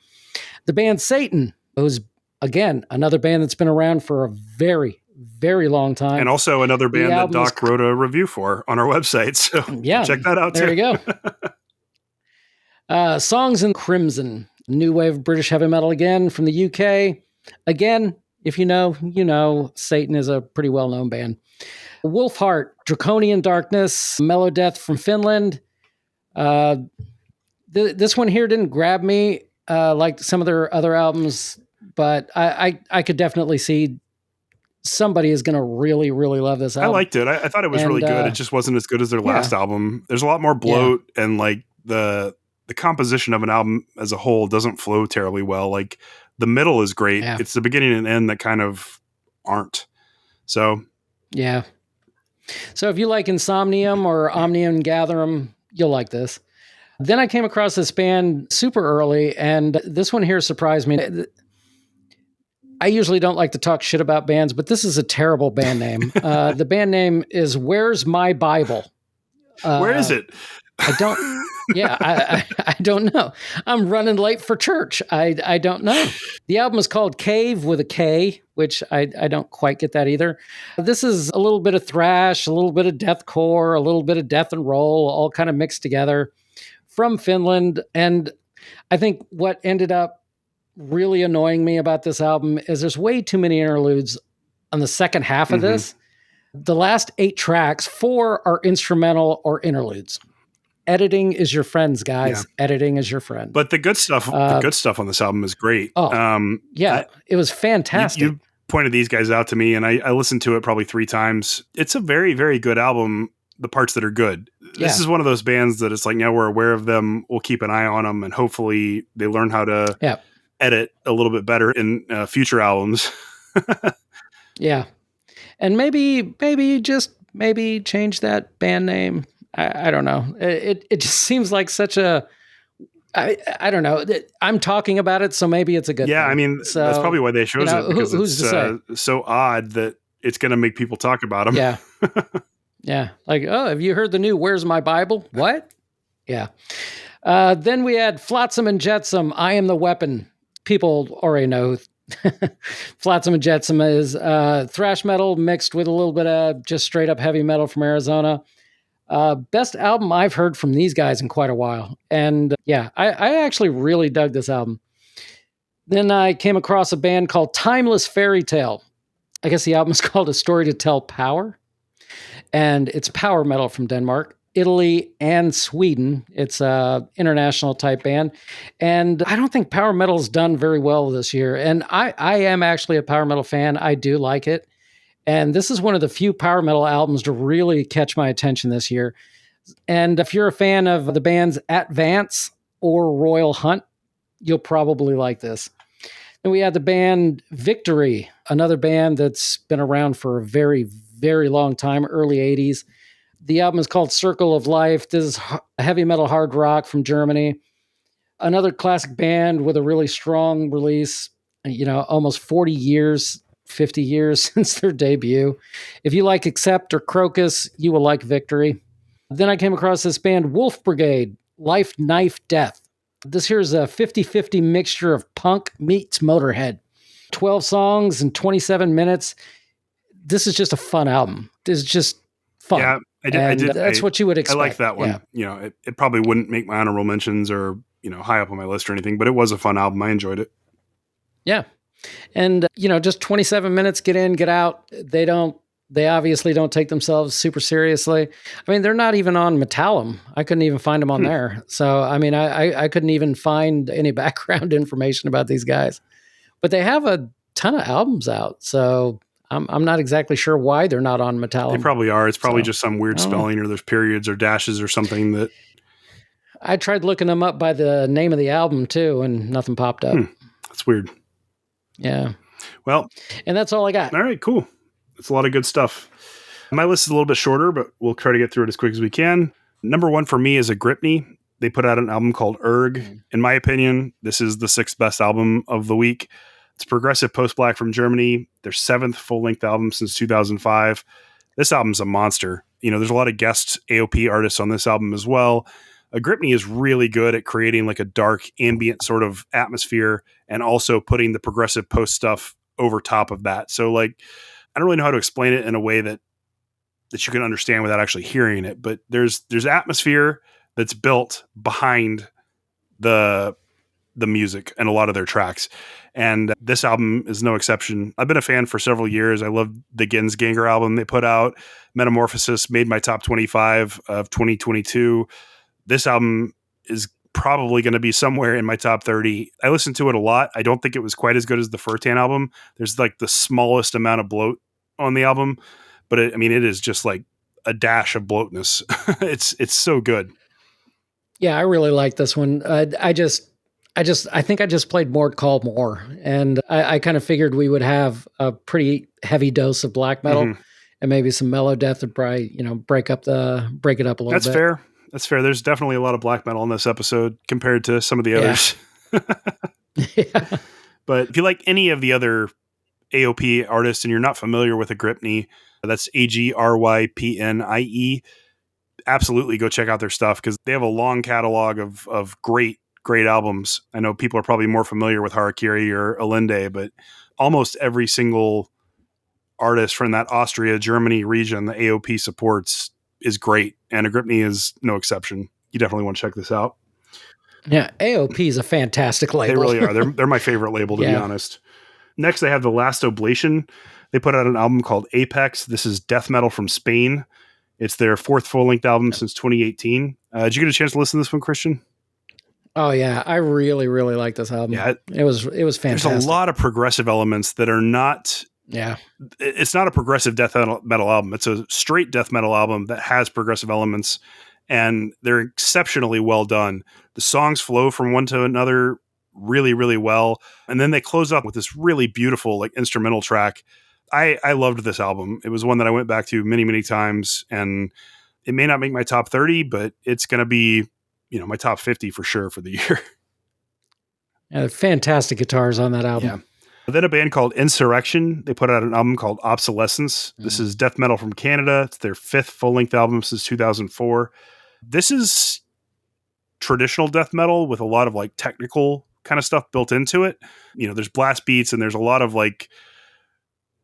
The band Satan, who's, again, another band that's been around for a very, very long time. And also another band that Doc wrote a review for on our website. So yeah, check that out too. There you go. Songs in Crimson, new wave of British heavy metal again from the UK. Again, if you know, you know, Satan is a pretty well-known band. Wolfheart, Draconian Darkness, Mellow Death from Finland. This one here didn't grab me like some of their other albums, but I could definitely see somebody is going to really, really love this album. I liked it. I thought it was really good. It just wasn't as good as their last album. There's a lot more bloat and like the composition of an album as a whole doesn't flow terribly well. Like the middle is great. Yeah. It's the beginning and end that kind of aren't. So, yeah. So if you like Insomnium or Omnium Gatherum, you'll like this. Then I came across this band super early, and this one here surprised me. I usually don't like to talk shit about bands, but this is a terrible band name. The band name is Where's My Bible? Where is it? I don't. Yeah, I don't know. I'm running late for church. I don't know. The album is called Cave with a K, which I don't quite get that either. This is a little bit of thrash, a little bit of deathcore, a little bit of death and roll, all kind of mixed together from Finland. And I think what ended up really annoying me about this album is there's way too many interludes on the second half of this. The last 8 tracks, 4 are instrumental or interludes. Editing is your friends, guys. Yeah. Editing is your friend. But the good stuff on this album is great. It was fantastic. You pointed these guys out to me, and I listened to it probably 3 times. It's a very, very good album. The parts that are good. This is one of those bands that it's like, now we're aware of them. We'll keep an eye on them, and hopefully they learn how to edit a little bit better in future albums. Yeah, and maybe change that band name. I don't know. It just seems like such a, I don't know. I'm talking about it, so maybe it's a good thing. I mean, so, that's probably why they chose it, because it's so odd that it's going to make people talk about them. Yeah. Yeah. Like, oh, have you heard the new Where's My Bible? What? Yeah. Then we had Flotsam and Jetsam, I Am the Weapon. People already know Flotsam and Jetsam is thrash metal mixed with a little bit of just straight up heavy metal from Arizona. Best album I've heard from these guys in quite a while. And I actually really dug this album. Then I came across a band called Timeless Fairy Tale. I guess the album is called A Story to Tell Power. And it's power metal from Denmark, Italy, and Sweden. It's a international type band. And I don't think power metal's done very well this year. And I am actually a power metal fan. I do like it. And this is one of the few power metal albums to really catch my attention this year. And if you're a fan of the bands Advance or Royal Hunt, you'll probably like this. And we had the band Victory, another band that's been around for a very, very long time, early 80s. The album is called Circle of Life. This is heavy metal hard rock from Germany. Another classic band with a really strong release, almost 40 years, 50 years since their debut. If you like Accept or Crocus, you will like Victory. Then I came across this band, Wolf Brigade, Life, Knife, Death. This here is a 50-50 mixture of punk meets Motorhead. 12 songs and 27 minutes. This is just a fun album. This is just fun. Yeah, I did. That's what you would expect. I like that one. Yeah. You know, it probably wouldn't make my honorable mentions or, high up on my list or anything, but it was a fun album. I enjoyed it. Yeah. And, just 27 minutes, get in, get out. They obviously don't take themselves super seriously. I mean, they're not even on Metallum. I couldn't even find them on there. So, I mean, I couldn't even find any background information about these guys. But they have a ton of albums out. So I'm not exactly sure why they're not on Metallum. They probably are. It's probably just some weird spelling or there's periods or dashes or something that... I tried looking them up by the name of the album too, and nothing popped up. That's weird. Yeah. Well... And that's all I got. All right, cool. It's a lot of good stuff. My list is a little bit shorter, but we'll try to get through it as quick as we can. Number one for me is a Gripney. They put out an album called Erg. In my opinion, this is the 6th best album of the week. It's progressive post-black from Germany. Their 7th full-length album since 2005. This album's a monster. There's a lot of guest AOP artists on this album as well. Gripney is really good at creating like a dark ambient sort of atmosphere and also putting the progressive post stuff over top of that. So like, I don't really know how to explain it in a way that you can understand without actually hearing it, but there's atmosphere that's built behind the music and a lot of their tracks. And this album is no exception. I've been a fan for several years. I love the Gensganger album they put out. Metamorphosis made my top 25 of 2022. This album is probably going to be somewhere in my top 30. I listened to it a lot. I don't think it was quite as good as the Furtan album. There's like the smallest amount of bloat on the album, but it is just like a dash of bloatness. It's so good. Yeah, I really like this one. I think I just played More Call More, and I kind of figured we would have a pretty heavy dose of black metal and maybe some mellow death to probably, break it up a little bit. That's fair. That's fair. There's definitely a lot of black metal in this episode compared to some of the others. Yeah. But if you like any of the other AOP artists and you're not familiar with a Gripney, that's Agrypnie, absolutely go check out their stuff because they have a long catalog of great albums. I know people are probably more familiar with Harakiri or Alinde, but almost every single artist from that Austria, Germany region the AOP supports is great, and Gripney is no exception. You definitely want to check this out. Yeah, AOP is a fantastic label. They really are. They're my favorite label, to be honest. Next, I have The Last Oblation. They put out an album called Apex. This is death metal from Spain. It's their 4th full-length album since 2018. Did you get a chance to listen to this one, Christian? Oh, yeah. I really, really like this album. Yeah, it was fantastic. There's a lot of progressive elements that are not... Yeah. It's not a progressive death metal album. It's a straight death metal album that has progressive elements, and they're exceptionally well done. The songs flow from one to another really, really well. And then they close up with this really beautiful, like, instrumental track. I loved this album. It was one that I went back to many, many times, and it may not make my top 30, but it's going to be, my top 50 for sure for the year. Yeah, fantastic guitars on that album. Yeah. Then a band called Insurrection. They put out an album called Obsolescence. This is death metal from Canada. It's their 5th full-length album since 2004. This is traditional death metal with a lot of like technical kind of stuff built into it. There's blast beats and there's a lot of like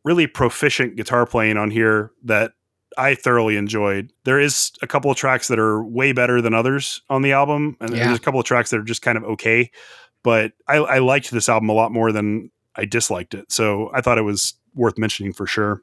really proficient guitar playing on here that I thoroughly enjoyed. There is a couple of tracks that are way better than others on the album. And there's a couple of tracks that are just kind of okay. But I liked this album a lot more than I disliked it. So I thought it was worth mentioning for sure.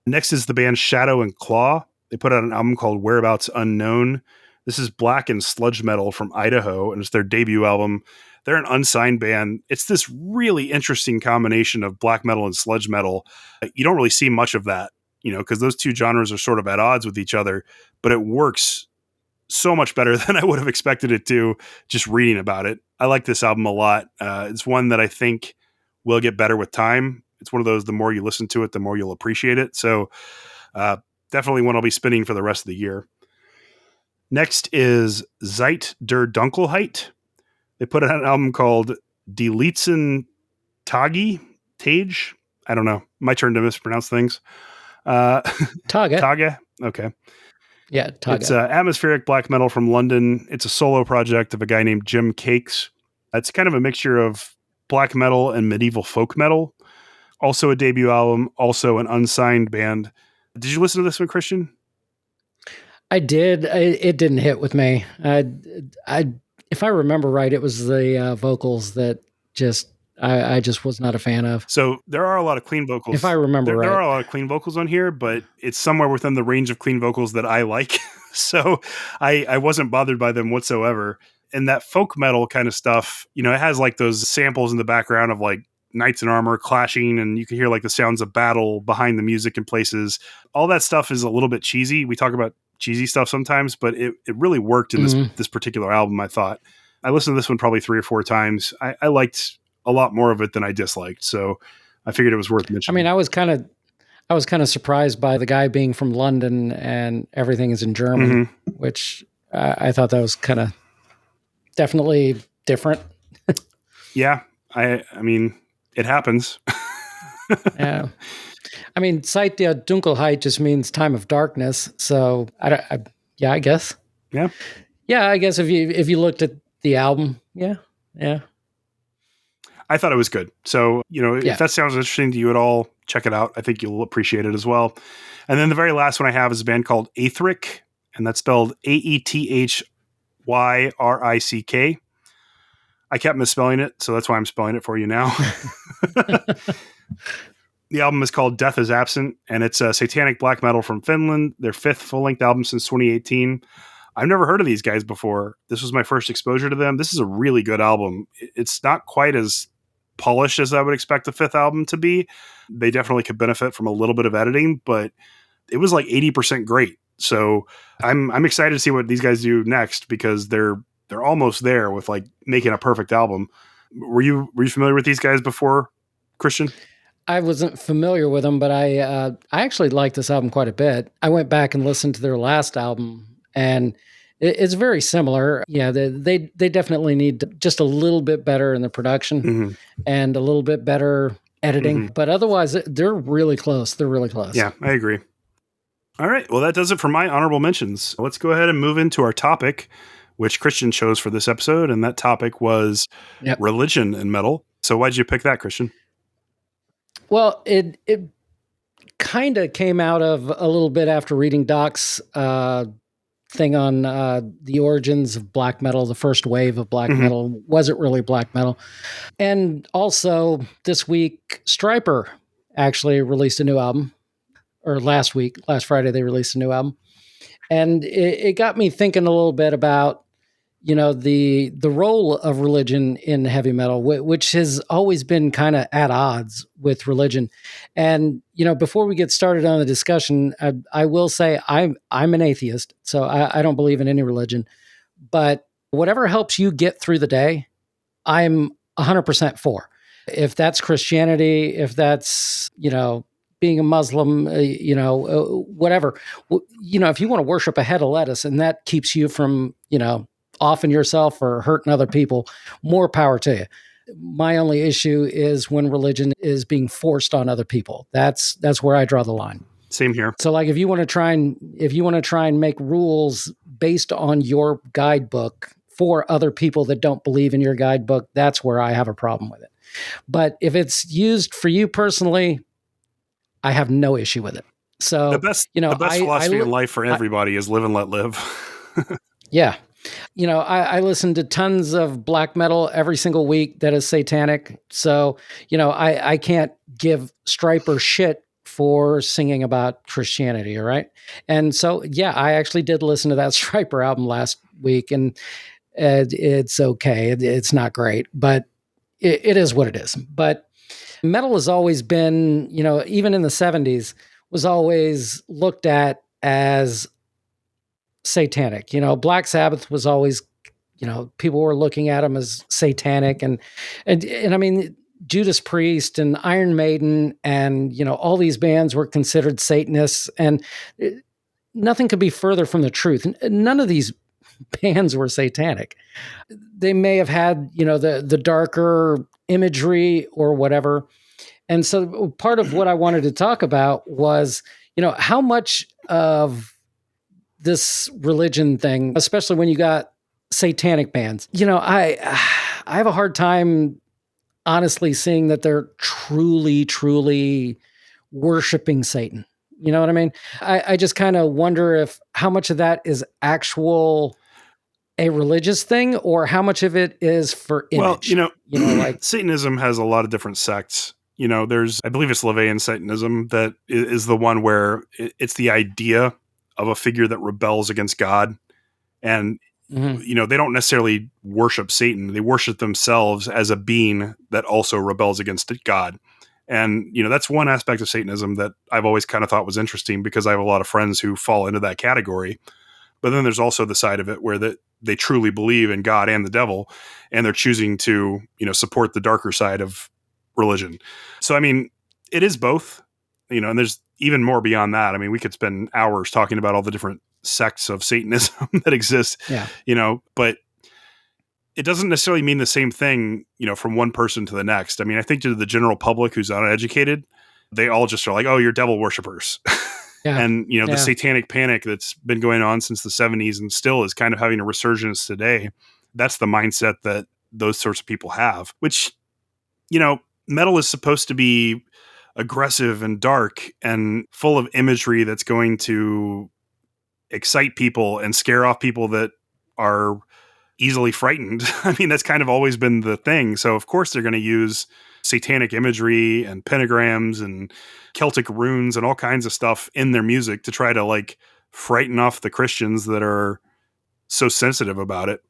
Next is the band Shadow and Claw. They put out an album called Whereabouts Unknown. This is black and sludge metal from Idaho, and it's their debut album. They're an unsigned band. It's this really interesting combination of black metal and sludge metal. You don't really see much of that, because those two genres are sort of at odds with each other, but it works so much better than I would have expected it to just reading about it. I like this album a lot. It's one that I think will get better with time. It's one of those, the more you listen to it, the more you'll appreciate it. So definitely one I'll be spinning for the rest of the year. Next is Zeit der Dunkelheit. They put out an album called Die Letzten Tage. I don't know. My turn to mispronounce things. Tage. Okay. Yeah, Tage. It's atmospheric black metal from London. It's a solo project of a guy named Jim Cakes. It's kind of a mixture of black metal and medieval folk metal. Also a debut album, also an unsigned band. Did you listen to this one, Christian? I did. It didn't hit with me. If I remember right, it was the vocals that I just was not a fan of. So there are a lot of clean vocals. If I remember right. There are a lot of clean vocals on here, but it's somewhere within the range of clean vocals that I like. So I wasn't bothered by them whatsoever. And that folk metal kind of stuff, it has like those samples in the background of like knights in armor clashing, and you can hear like the sounds of battle behind the music in places. All that stuff is a little bit cheesy. We talk about cheesy stuff sometimes, but it really worked in this particular album, I thought. I listened to this one probably 3 or 4 times. I liked a lot more of it than I disliked, so I figured it was worth mentioning. I mean, I was kind of surprised by the guy being from London and everything is in German, which I thought that was kind of definitely different. Yeah, I mean, it happens. Yeah. I mean, Zeit der Dunkelheit just means time of darkness. So I guess. Yeah. Yeah, I guess if you looked at the album, yeah. I thought it was good. So, if that sounds interesting to you at all, check it out. I think you'll appreciate it as well. And then the very last one I have is a band called Aethric, and that's spelled Aethyrick. I kept misspelling it, so that's why I'm spelling it for you now. The album is called Death is Absent, and it's a satanic black metal from Finland, their 5th full-length album since 2018. I've never heard of these guys before. This was my first exposure to them. This is a really good album. It's not quite as polished as I would expect the 5th album to be. They definitely could benefit from a little bit of editing, but it was like 80% great. So I'm excited to see what these guys do next, because they're almost there with like making a perfect album. Were you familiar with these guys before, Christian? I wasn't familiar with them, but I actually liked this album quite a bit. I went back and listened to their last album, and it's very similar. Yeah, they definitely need just a little bit better in the production and a little bit better editing. But otherwise, they're really close. They're really close. Yeah, I agree. All right. Well, that does it for my honorable mentions. Let's go ahead and move into our topic, which Christian chose for this episode. And that topic was religion and metal. So why'd you pick that, Christian? Well, it kind of came out of a little bit after reading Doc's thing on the origins of black metal, the first wave of black metal. Was it really black metal? And also this week, Stryper actually released a new album. Or last Friday, they released a new album. And it got me thinking a little bit about, the role of religion in heavy metal, which has always been kind of at odds with religion. And, before we get started on the discussion, I will say I'm an atheist, so I don't believe in any religion. But whatever helps you get through the day, I'm 100% for. If that's Christianity, if that's, being a Muslim, whatever, if you want to worship a head of lettuce and that keeps you from, offing yourself or hurting other people, more power to you. My only issue is when religion is being forced on other people. That's where I draw the line. Same here. So like if you want to try and make rules based on your guidebook for other people that don't believe in your guidebook, that's where I have a problem with it. But if it's used for you personally, I have no issue with it. So the best philosophy in life for everybody is live and let live. Yeah. I listen to tons of black metal every single week that is satanic. So, I can't give Stryper shit for singing about Christianity. All right. And so, yeah, I actually did listen to that Striper album last week, and it's okay. It's not great, but it is what it is. But metal has always been, even in the 70s, was always looked at as satanic. Black Sabbath was always, people were looking at them as satanic, and I mean, Judas Priest and Iron Maiden and all these bands were considered Satanists, and nothing could be further from the truth. None of these bands were satanic. They may have had the darker imagery or whatever. And so part of what I wanted to talk about was how much of this religion thing, especially when you got satanic bands, I have a hard time honestly seeing that they're truly worshiping Satan. You know what I mean? I just kind of wonder if how much of that is actual a religious thing or how much of it is for image. Well, like Satanism has a lot of different sects. There's, I believe it's LaVeyan Satanism that is the one where it's the idea of a figure that rebels against God. And, they don't necessarily worship Satan. They worship themselves as a being that also rebels against God. And, that's one aspect of Satanism that I've always kind of thought was interesting because I have a lot of friends who fall into that category. But then there's also the side of it where they truly believe in God and the devil, and they're choosing to, support the darker side of religion. So, I mean, it is both, and there's even more beyond that. I mean, we could spend hours talking about all the different sects of Satanism that exist, but it doesn't necessarily mean the same thing, from one person to the next. I mean, I think to the general public who's uneducated, they all just are like, oh, you're devil worshipers. Yeah. And, the satanic panic that's been going on since the 70s and still is kind of having a resurgence today. That's the mindset that those sorts of people have, which, metal is supposed to be aggressive and dark and full of imagery that's going to excite people and scare off people that are easily frightened. I mean, that's kind of always been the thing. So of course they're going to use satanic imagery and pentagrams and Celtic runes and all kinds of stuff in their music to try to like frighten off the Christians that are so sensitive about it.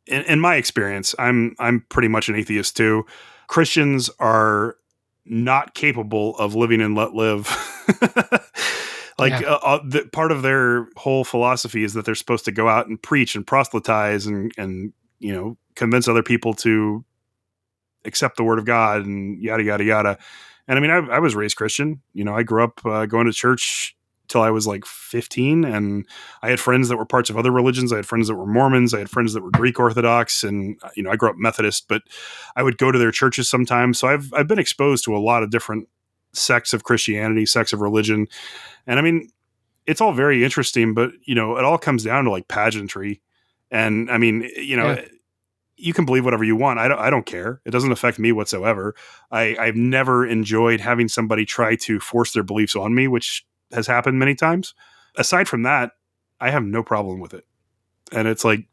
In my experience, I'm pretty much an atheist too. Christians are not capable of living and let live. Part of their whole philosophy is that they're supposed to go out and preach and proselytize and convince other people to accept the word of God and yada, yada, yada. And I mean, I was raised Christian. I grew up going to church till I was like 15, and I had friends that were parts of other religions. I had friends that were Mormons. I had friends that were Greek Orthodox, and I grew up Methodist, but I would go to their churches sometimes. So I've been exposed to a lot of different sects of Christianity, sects of religion. And I mean, it's all very interesting, but it all comes down to like pageantry. And I mean, you can believe whatever you want. I don't care. It doesn't affect me whatsoever. I've never enjoyed having somebody try to force their beliefs on me, which has happened many times. Aside from that, I have no problem with it. And it's like,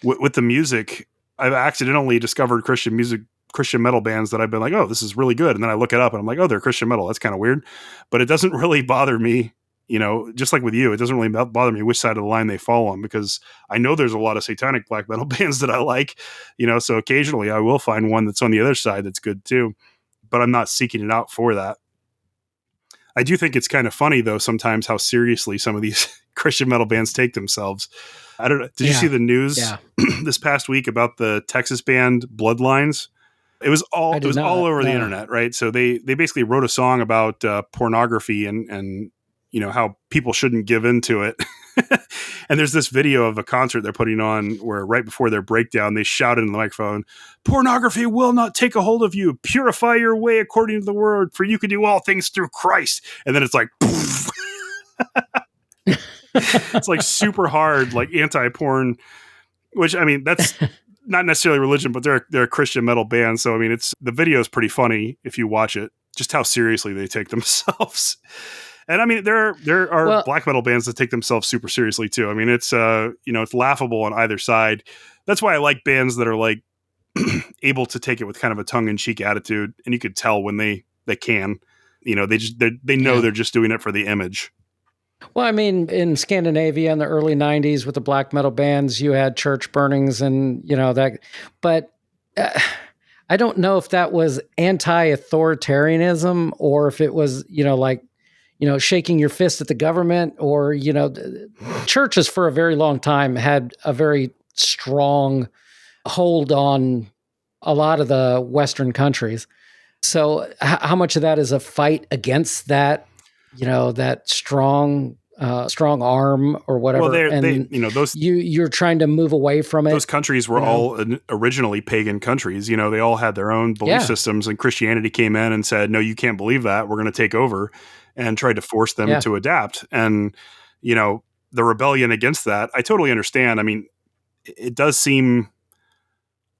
with the music, I've accidentally discovered Christian metal bands that I've been like, oh, this is really good. And then I look it up and I'm like, oh, they're Christian metal. That's kind of weird. But it doesn't really bother me, just like with you, it doesn't really bother me which side of the line they fall on, because I know there's a lot of satanic black metal bands that I like, so occasionally I will find one that's on the other side that's good too, but I'm not seeking it out for that. I do think it's kind of funny though, sometimes how seriously some of these Christian metal bands take themselves. I don't know. Did you see the news this past week about the Texas band Bloodlines? It was all over the internet, right? So they basically wrote a song about pornography and how people shouldn't give into it. And there's this video of a concert they're putting on where right before their breakdown, they shouted in the microphone, "Pornography will not take a hold of you. Purify your way according to the word, for you can do all things through Christ." And then it's like, it's like super hard, like anti-porn, which I mean, that's not necessarily religion, but they're a Christian metal band. So, I mean, the video is pretty funny if you watch it, just how seriously they take themselves. And I mean, there are black metal bands that take themselves super seriously too. I mean, it's it's laughable on either side. That's why I like bands that are like able to take it with kind of a tongue in cheek attitude, and you could tell when they can. They know they're just doing it for the image. Well, I mean, in Scandinavia in the early 90s with the black metal bands, you had church burnings and, that. But I don't know if that was anti-authoritarianism or if it was, shaking your fist at the government or, churches for a very long time had a very strong hold on a lot of the Western countries. So how much of that is a fight against that, that strong arm or whatever? Well, those you're trying to move away from it. Those countries were all originally pagan countries. They all had their own belief systems, and Christianity came in and said, "No, you can't believe that. We're going to take over," and tried to force them to adapt. And the rebellion against that, I totally understand. I mean, it does seem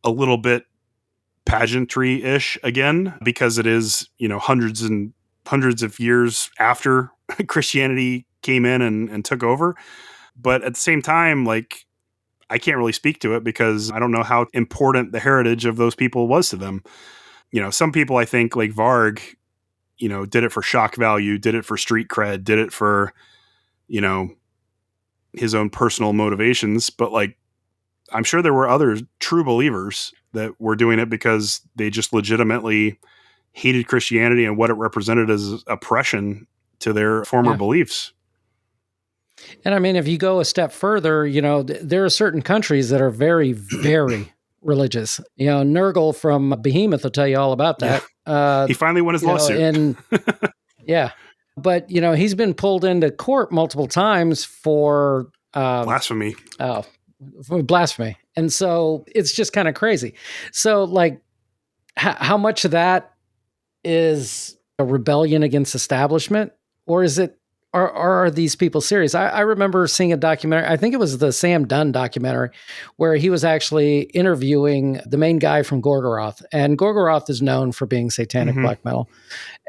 a little bit pageantry-ish again, because it is, hundreds and hundreds of years after Christianity came in and took over. But at the same time, like, I can't really speak to it because I don't know how important the heritage of those people was to them. Some people, I think, like Varg, did it for shock value, did it for street cred, did it for, his own personal motivations. But like, I'm sure there were other true believers that were doing it because they just legitimately hated Christianity and what it represented as oppression to their former beliefs. And I mean, if you go a step further, there are certain countries that are very, very religious. Nurgle from Behemoth will tell you all about that. Yeah. He finally won his lawsuit. But, he's been pulled into court multiple times for blasphemy. For blasphemy. And so it's just kind of crazy. So, like, how much of that is a rebellion against establishment, or is it? Are these people serious? I remember seeing a documentary, I think it was the Sam Dunn documentary, where he was actually interviewing the main guy from Gorgoroth. And Gorgoroth is known for being satanic black metal.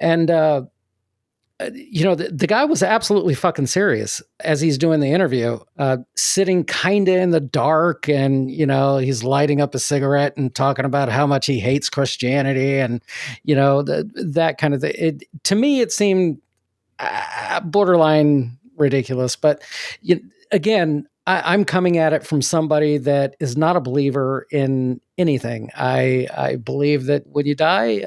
And, the guy was absolutely fucking serious as he's doing the interview, sitting kind of in the dark. And, he's lighting up a cigarette and talking about how much he hates Christianity and, that kind of thing. To me, it seemed borderline ridiculous, but again, I'm coming at it from somebody that is not a believer in anything. I believe that when you die,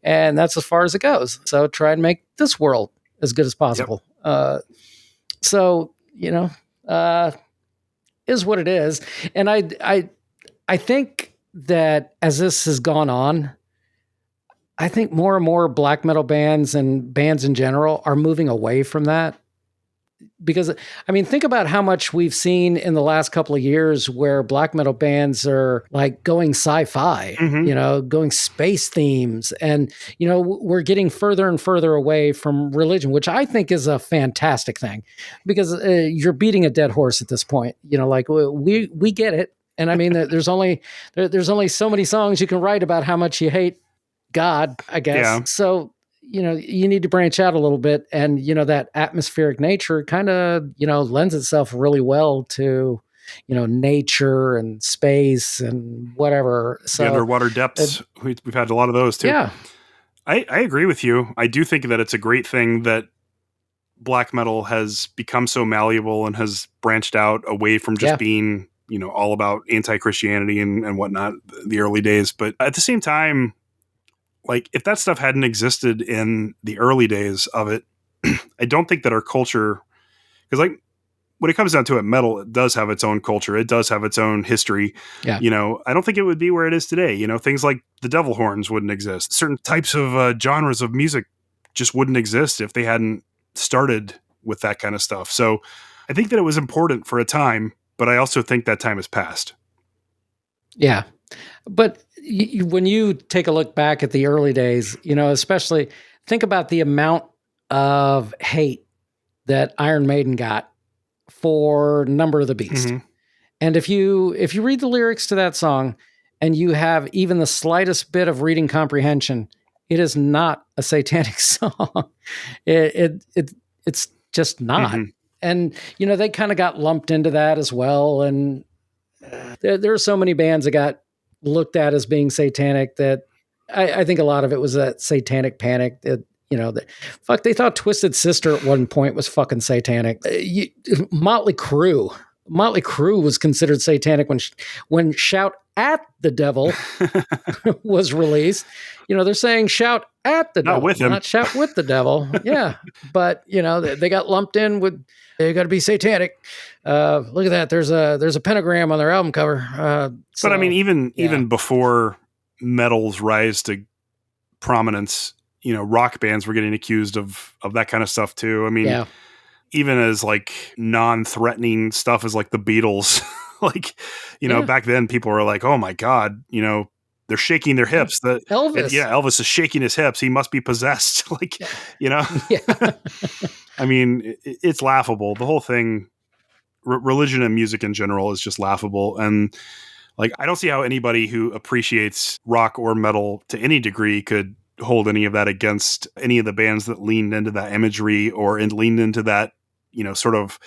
and that's as far as it goes. So try and make this world as good as possible. Yep. Is what it is, and I think that as this has gone on, I think more and more black metal bands and bands in general are moving away from that. Because, I mean, think about how much we've seen in the last couple of years where black metal bands are like going sci-fi, going space themes. And, we're getting further and further away from religion, which I think is a fantastic thing because you're beating a dead horse at this point. We get it. And I mean, there's only so many songs you can write about how much you hate God, I guess. Yeah. So, you need to branch out a little bit. And, that atmospheric nature kind of, lends itself really well to, nature and space and whatever. So the underwater depths, we've had a lot of those too. Yeah. I agree with you. I do think that it's a great thing that black metal has become so malleable and has branched out away from just being, all about anti-Christianity and whatnot, the early days. But at the same time, like, if that stuff hadn't existed in the early days of it, I don't think that our culture, because like when it comes down to it, metal, it does have its own culture. It does have its own history. Yeah. I don't think it would be where it is today. Things like the devil horns wouldn't exist. Certain types of genres of music just wouldn't exist if they hadn't started with that kind of stuff. So I think that it was important for a time, but I also think that time has passed. Yeah. But when you take a look back at the early days, especially think about the amount of hate that Iron Maiden got for Number of the Beast. Mm-hmm. And if you read the lyrics to that song and you have even the slightest bit of reading comprehension, it is not a satanic song. It's just not. Mm-hmm. And, they kind of got lumped into that as well. And there are so many bands that got looked at as being satanic that I think a lot of it was that satanic panic that, fuck, they thought Twisted Sister at one point was fucking satanic. Motley Crue. Motley Crue was considered satanic when Shout at the Devil was released. They're saying shout at the Not devil, with him. not shout with the devil. Yeah. But, they got lumped in with, they got to be satanic. Look at that. There's a pentagram on their album cover. But I mean, even before metal's rise to prominence, rock bands were getting accused of that kind of stuff too. I mean, even as like non-threatening stuff as like the Beatles, like, back then people were like, oh my God, they're shaking their hips. Elvis. Elvis is shaking his hips. He must be possessed. Like, Yeah. I mean, it's laughable. The whole thing, religion and music in general is just laughable. And like, I don't see how anybody who appreciates rock or metal to any degree could hold any of that against any of the bands that leaned into that imagery or leaned into that, sort of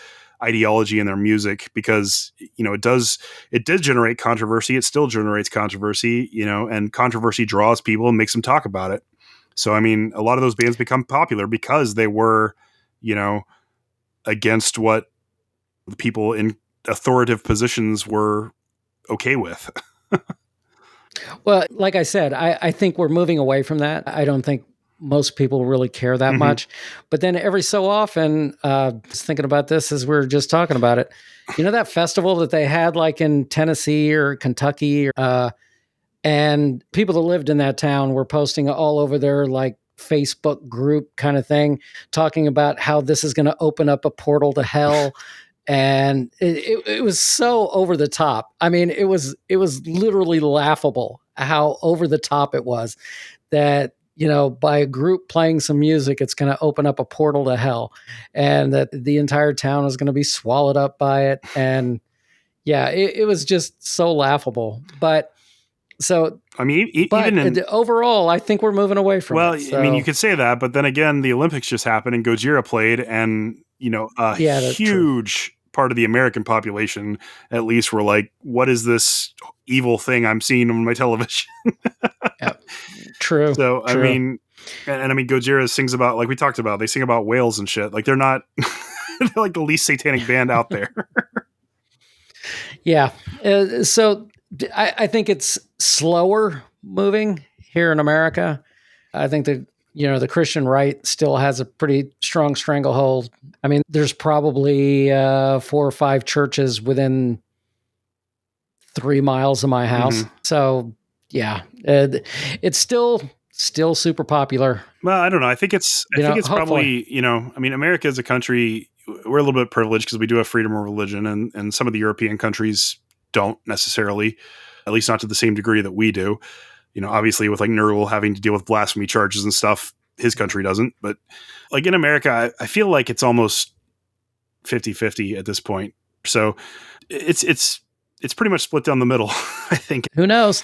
ideology in their music, because, it did generate controversy. It still generates controversy, and controversy draws people and makes them talk about it. So, I mean, a lot of those bands become popular because they were, against what the people in authoritative positions were okay with. Well, like I said, I think we're moving away from that. I don't think most people really care that much. But then every so often, just thinking about this as we were just talking about it, that festival that they had like in Tennessee or Kentucky, and people that lived in that town were posting all over their like Facebook group kind of thing, talking about how this is going to open up a portal to hell. And it was so over the top. I mean, it was literally laughable how over the top it was, that, by a group playing some music, it's going to open up a portal to hell, and that the entire town is going to be swallowed up by it. And yeah, it was just so laughable. But so, I mean, even overall, I think we're moving away from it. Well, I mean, you could say that, but then again, the Olympics just happened and Gojira played, and a huge part of the American population, at least, were like, "What is this evil thing I'm seeing on my television?" Yeah, true. So, I mean, and I mean, Gojira sings about, like we talked about, they sing about whales and shit. Like, they're not they're like the least satanic band out there. Yeah. So I think it's slower moving here in America. I think that, the Christian right still has a pretty strong stranglehold. I mean, there's probably 4 or 5 churches within 3 miles of my house. So yeah, it's still super popular. Well, I don't know. I think it's probably, I mean, America as a country, we're a little bit privileged because we do have freedom of religion, and some of the European countries don't necessarily, at least not to the same degree that we do. Obviously with like Nurul having to deal with blasphemy charges and stuff, his country doesn't. But like in America, I feel like it's almost 50-50 at this point. So it's pretty much split down the middle, I think. Who knows?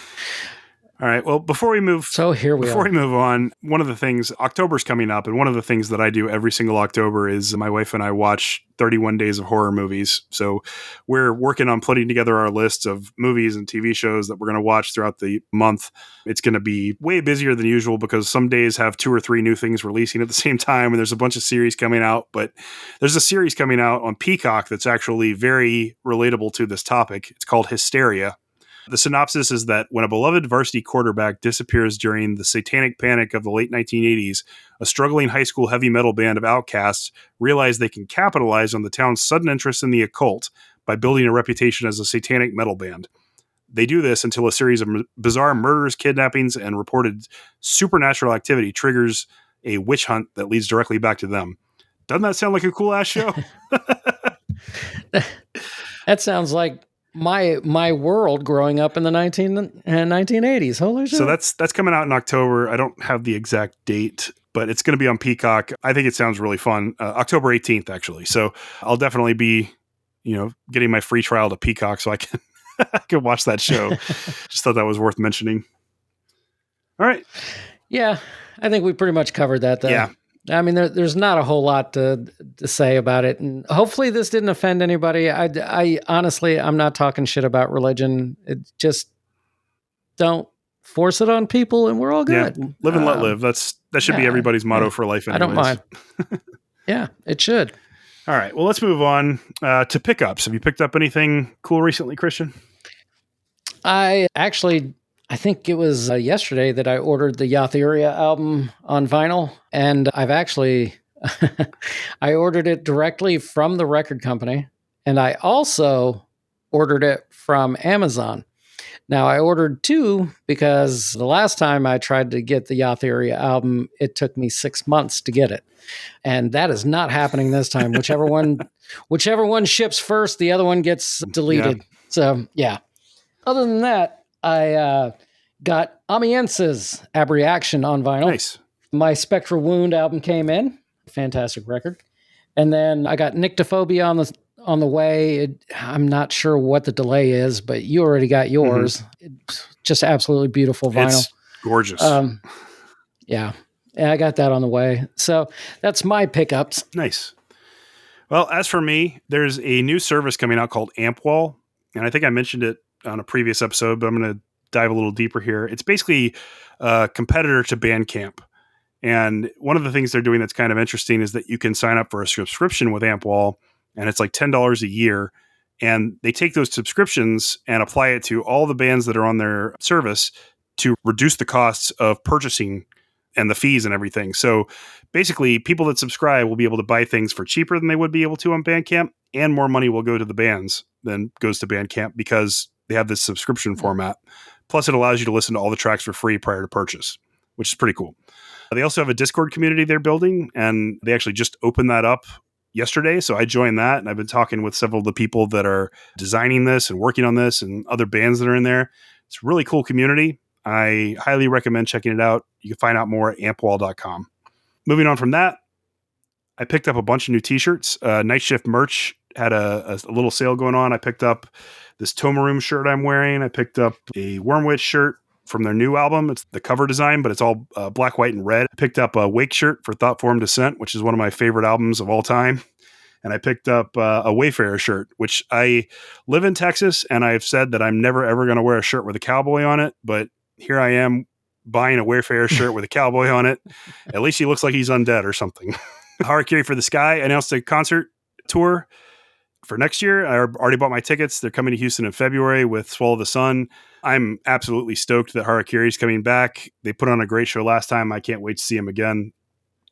All right. Well, before we move on, one of the things, October's coming up, and one of the things that I do every single October is my wife and I watch 31 days of horror movies. So we're working on putting together our list of movies and TV shows that we're going to watch throughout the month. It's going to be way busier than usual because some days have 2 or 3 new things releasing at the same time, and there's a bunch of series coming out. But there's a series coming out on Peacock that's actually very relatable to this topic. It's called Hysteria. The synopsis is that when a beloved varsity quarterback disappears during the satanic panic of the late 1980s, a struggling high school heavy metal band of outcasts realize they can capitalize on the town's sudden interest in the occult by building a reputation as a satanic metal band. They do this until a series of bizarre murders, kidnappings, and reported supernatural activity triggers a witch hunt that leads directly back to them. Doesn't that sound like a cool-ass show? That sounds like my world growing up in the 1980s. Holy shit. So that's coming out in October. I don't have the exact date, but it's going to be on Peacock. I think it sounds really fun. October 18th, actually. So I'll definitely be, getting my free trial to Peacock so I can I can watch that show. Just thought that was worth mentioning. All right. Yeah, I think we pretty much covered that, though. Yeah. I mean, there's not a whole lot to say about it. And hopefully this didn't offend anybody. I honestly, I'm not talking shit about religion. It just don't force it on people, and we're all Yeah, good. live and let live. That should be everybody's motto for life anyways. I don't mind. Yeah, it should. All right, well, let's move on to pickups. Have you picked up anything cool recently, Christian? I think it was yesterday that I ordered the Yatheria album on vinyl, and I've actually I ordered it directly from the record company, and I also ordered it from Amazon. Now, I ordered two because the last time I tried to get the Yatheria album, it took me 6 months to get it. And that is not happening this time. Whichever one ships first, the other one gets deleted. Yeah. So, yeah. Other than that, I got Amience's Abreaction on vinyl. Nice. My Spectral Wound album came in. Fantastic record. And then I got Nyctophobia on the way. I'm not sure what the delay is, but you already got yours. It's just absolutely beautiful vinyl. It's gorgeous. Yeah. I got that on the way. So that's my pickups. Nice. Well, as for me, there's a new service coming out called Ampwall. And I think I mentioned it on a previous episode, but I'm going to dive a little deeper here. It's basically a competitor to Bandcamp. And one of the things they're doing that's kind of interesting is that you can sign up for a subscription with Ampwall, and it's like $10 a year. And they take those subscriptions and apply it to all the bands that are on their service to reduce the costs of purchasing and the fees and everything. So basically, people that subscribe will be able to buy things for cheaper than they would be able to on Bandcamp, and more money will go to the bands than goes to Bandcamp because they have this subscription format. Plus, it allows you to listen to all the tracks for free prior to purchase, which is pretty cool. They also have a Discord community they're building, and they actually just opened that up yesterday. So I joined that, and I've been talking with several of the people that are designing this and working on this and other bands that are in there. It's a really cool community. I highly recommend checking it out. You can find out more at ampwall.com. Moving on from that, I picked up a bunch of new t-shirts. Night Shift merch had a little sale going on. I picked up this Tomaroom shirt I'm wearing. I picked up a Wormwitch shirt from their new album. It's the cover design, but it's all black, white, and red. I picked up a Wake shirt for Thought Form Descent, which is one of my favorite albums of all time. And I picked up a Wayfarer shirt, which I live in Texas, and I've said that I'm never, ever going to wear a shirt with a cowboy on it. But here I am buying a Wayfarer shirt with a cowboy on it. At least he looks like he's undead or something. Harakiri for the Sky announced a concert tour for next year. I already bought my tickets. They're coming to Houston in February with Swallow the Sun. I'm absolutely stoked that Harakiri is coming back. They put on a great show last time. I can't wait to see them again.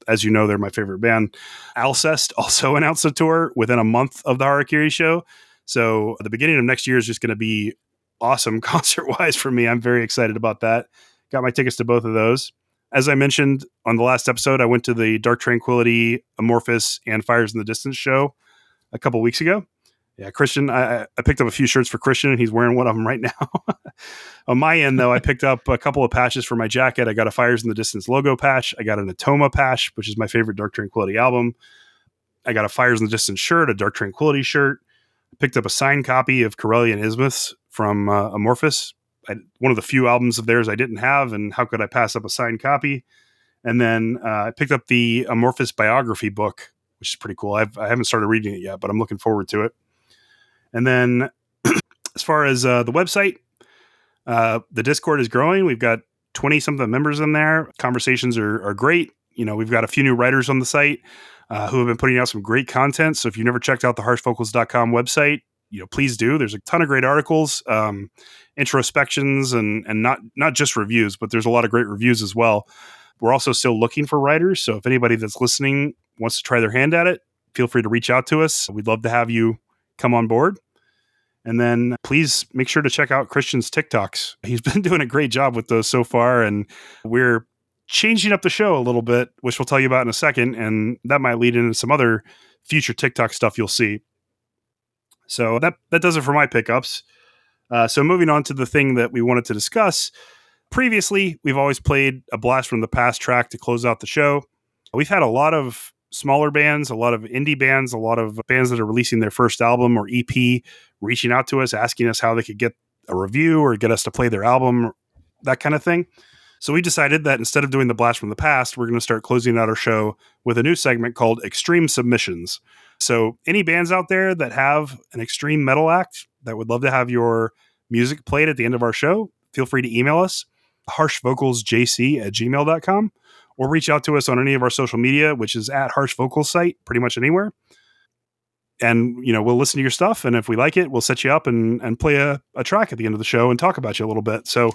As you know, they're my favorite band. Alcest also announced a tour within a month of the Harakiri show. So the beginning of next year is just going to be awesome concert-wise for me. I'm very excited about that. Got my tickets to both of those. As I mentioned on the last episode, I went to the Dark Tranquillity, Amorphous, and Fires in the Distance show a couple weeks ago. Yeah, Christian, I picked up a few shirts for Christian, and he's wearing one of them right now. On my end, though, I picked up a couple of patches for my jacket. I got a Fires in the Distance logo patch. I got an Atoma patch, which is my favorite Dark Tranquillity album. I got a Fires in the Distance shirt, a Dark Tranquillity shirt. I picked up a signed copy of Corellian Isthmus from Amorphous. One of the few albums of theirs I didn't have, and how could I pass up a signed copy? And then I picked up the Amorphous biography book, which is pretty cool. I haven't started reading it yet, but I'm looking forward to it. And then as far as the website, the Discord is growing. We've got 20-something members in there. Conversations are great. We've got a few new writers on the site who have been putting out some great content. So if you've never checked out the harshfocals.com website, please do. There's a ton of great articles, introspections, and not just reviews, but there's a lot of great reviews as well. We're also still looking for writers. So if anybody that's listening wants to try their hand at it, feel free to reach out to us. We'd love to have you come on board. And then please make sure to check out Christian's TikToks. He's been doing a great job with those so far. And we're changing up the show a little bit, which we'll tell you about in a second. And that might lead into some other future TikTok stuff you'll see. So that does it for my pickups. So moving on to the thing that we wanted to discuss. Previously, we've always played a Blast from the Past track to close out the show. We've had a lot of smaller bands, a lot of indie bands, a lot of bands that are releasing their first album or EP reaching out to us, asking us how they could get a review or get us to play their album, that kind of thing. So we decided that instead of doing the Blast from the Past, we're going to start closing out our show with a new segment called Extreme Submissions. So any bands out there that have an extreme metal act that would love to have your music played at the end of our show, feel free to email us. harshvocalsjc@gmail.com, or reach out to us on any of our social media, which is at Harsh Vocals site, pretty much anywhere. And, we'll listen to your stuff. And if we like it, we'll set you up and play a track at the end of the show and talk about you a little bit. So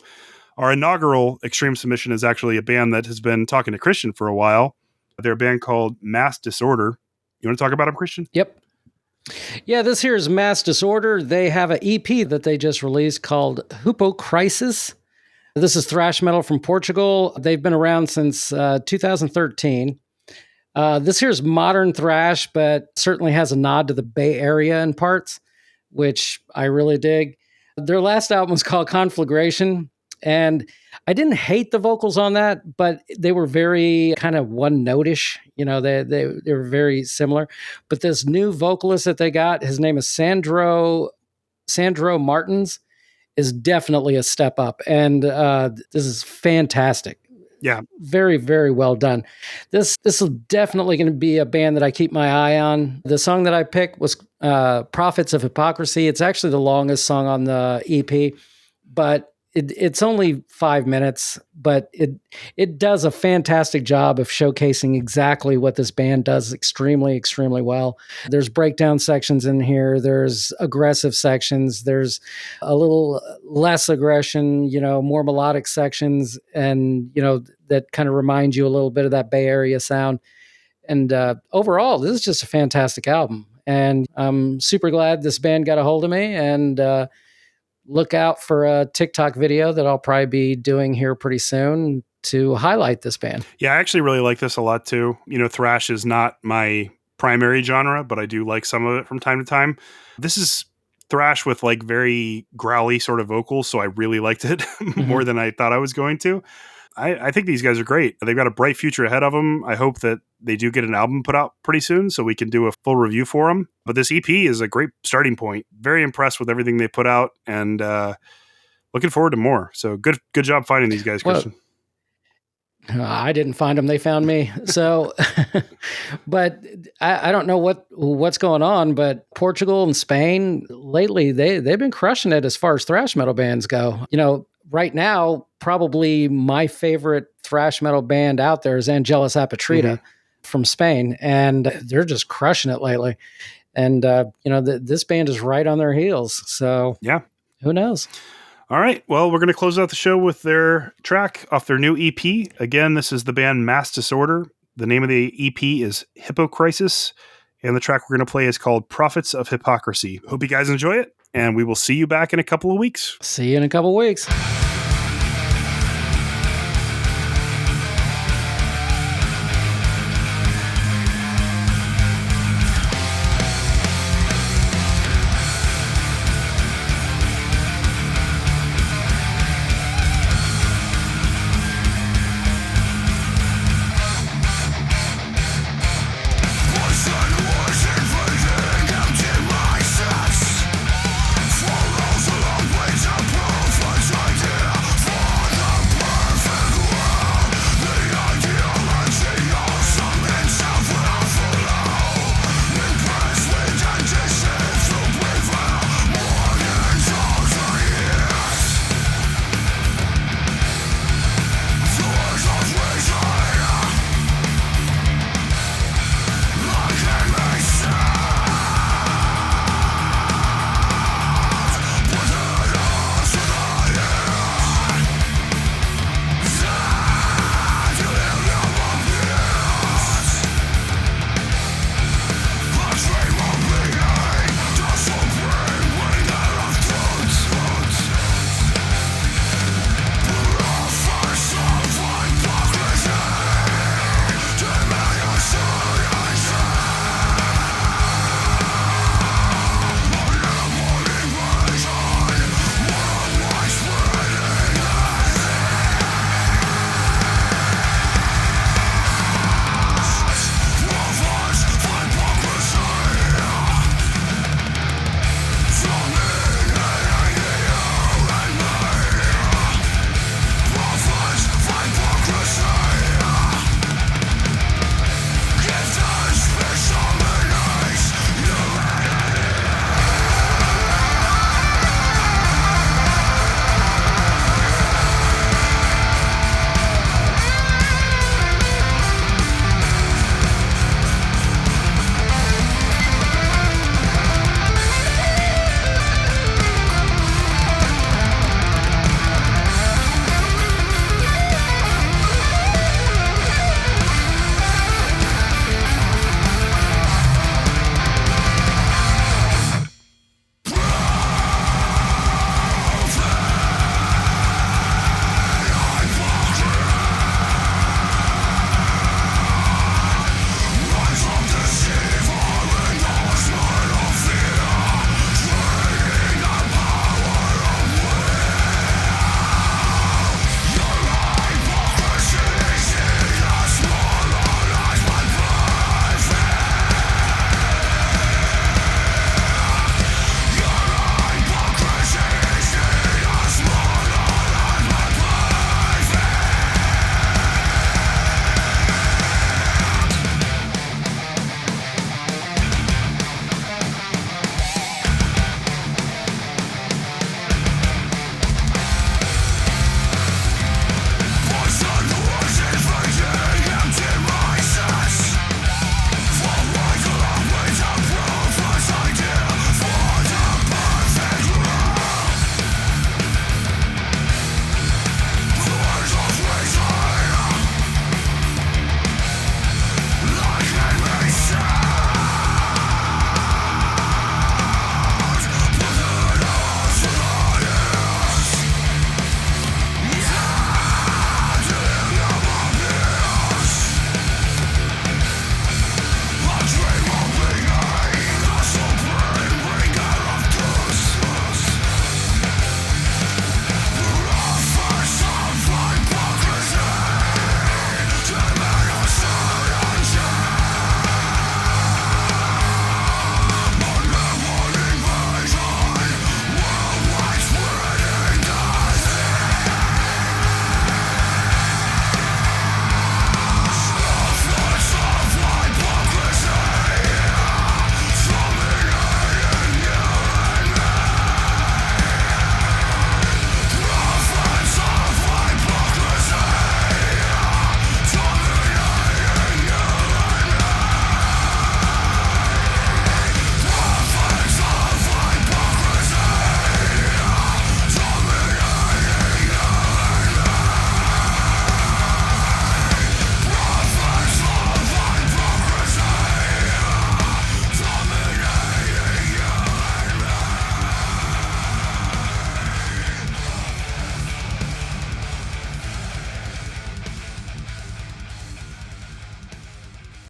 our inaugural Extreme Submission is actually a band that has been talking to Christian for a while. They're a band called Mass Disorder. You want to talk about them, Christian? Yep. Yeah, this here is Mass Disorder. They have an EP that they just released called Hypocrisis. This is thrash metal from Portugal. They've been around since 2013. This here is modern thrash, but certainly has a nod to the Bay Area in parts, which I really dig. Their last album was called Conflagration, and I didn't hate the vocals on that, but they were very kind of one-note-ish. They were very similar. But this new vocalist that they got, his name is Sandro Martins, is definitely a step up, and this is fantastic. Yeah. Very, very well done. This is definitely going to be a band that I keep my eye on. The song that I picked was Prophets of Hypocrisy. It's actually the longest song on the EP, but it's only 5 minutes, but it does a fantastic job of showcasing exactly what this band does extremely, extremely well. There's breakdown sections in here. There's aggressive sections. There's a little less aggression, more melodic sections, and, that kind of remind you a little bit of that Bay Area sound. And overall, this is just a fantastic album. And I'm super glad this band got a hold of me, and look out for a TikTok video that I'll probably be doing here pretty soon to highlight this band. Yeah, I actually really like this a lot too. Thrash is not my primary genre, but I do like some of it from time to time. This is thrash with like very growly sort of vocals, so I really liked it more than I thought I was going to. I think these guys are great. They've got a bright future ahead of them. I hope that they do get an album put out pretty soon so we can do a full review for them. But this EP is a great starting point. Very impressed with everything they put out, and looking forward to more. So good job finding these guys, Christian. I didn't find them. They found me. So, but I don't know what's going on, but Portugal and Spain lately, they've been crushing it as far as thrash metal bands go. Right now, probably my favorite thrash metal band out there is Angelus Apatrida from Spain, and they're just crushing it lately. And, this band is right on their heels. So yeah, who knows? All right. Well, we're going to close out the show with their track off their new EP. Again, this is the band Mass Disorder. The name of the EP is Hypocrisis, and the track we're going to play is called Prophets of Hypocrisy. Hope you guys enjoy it, and we will see you back in a couple of weeks. See you in a couple of weeks.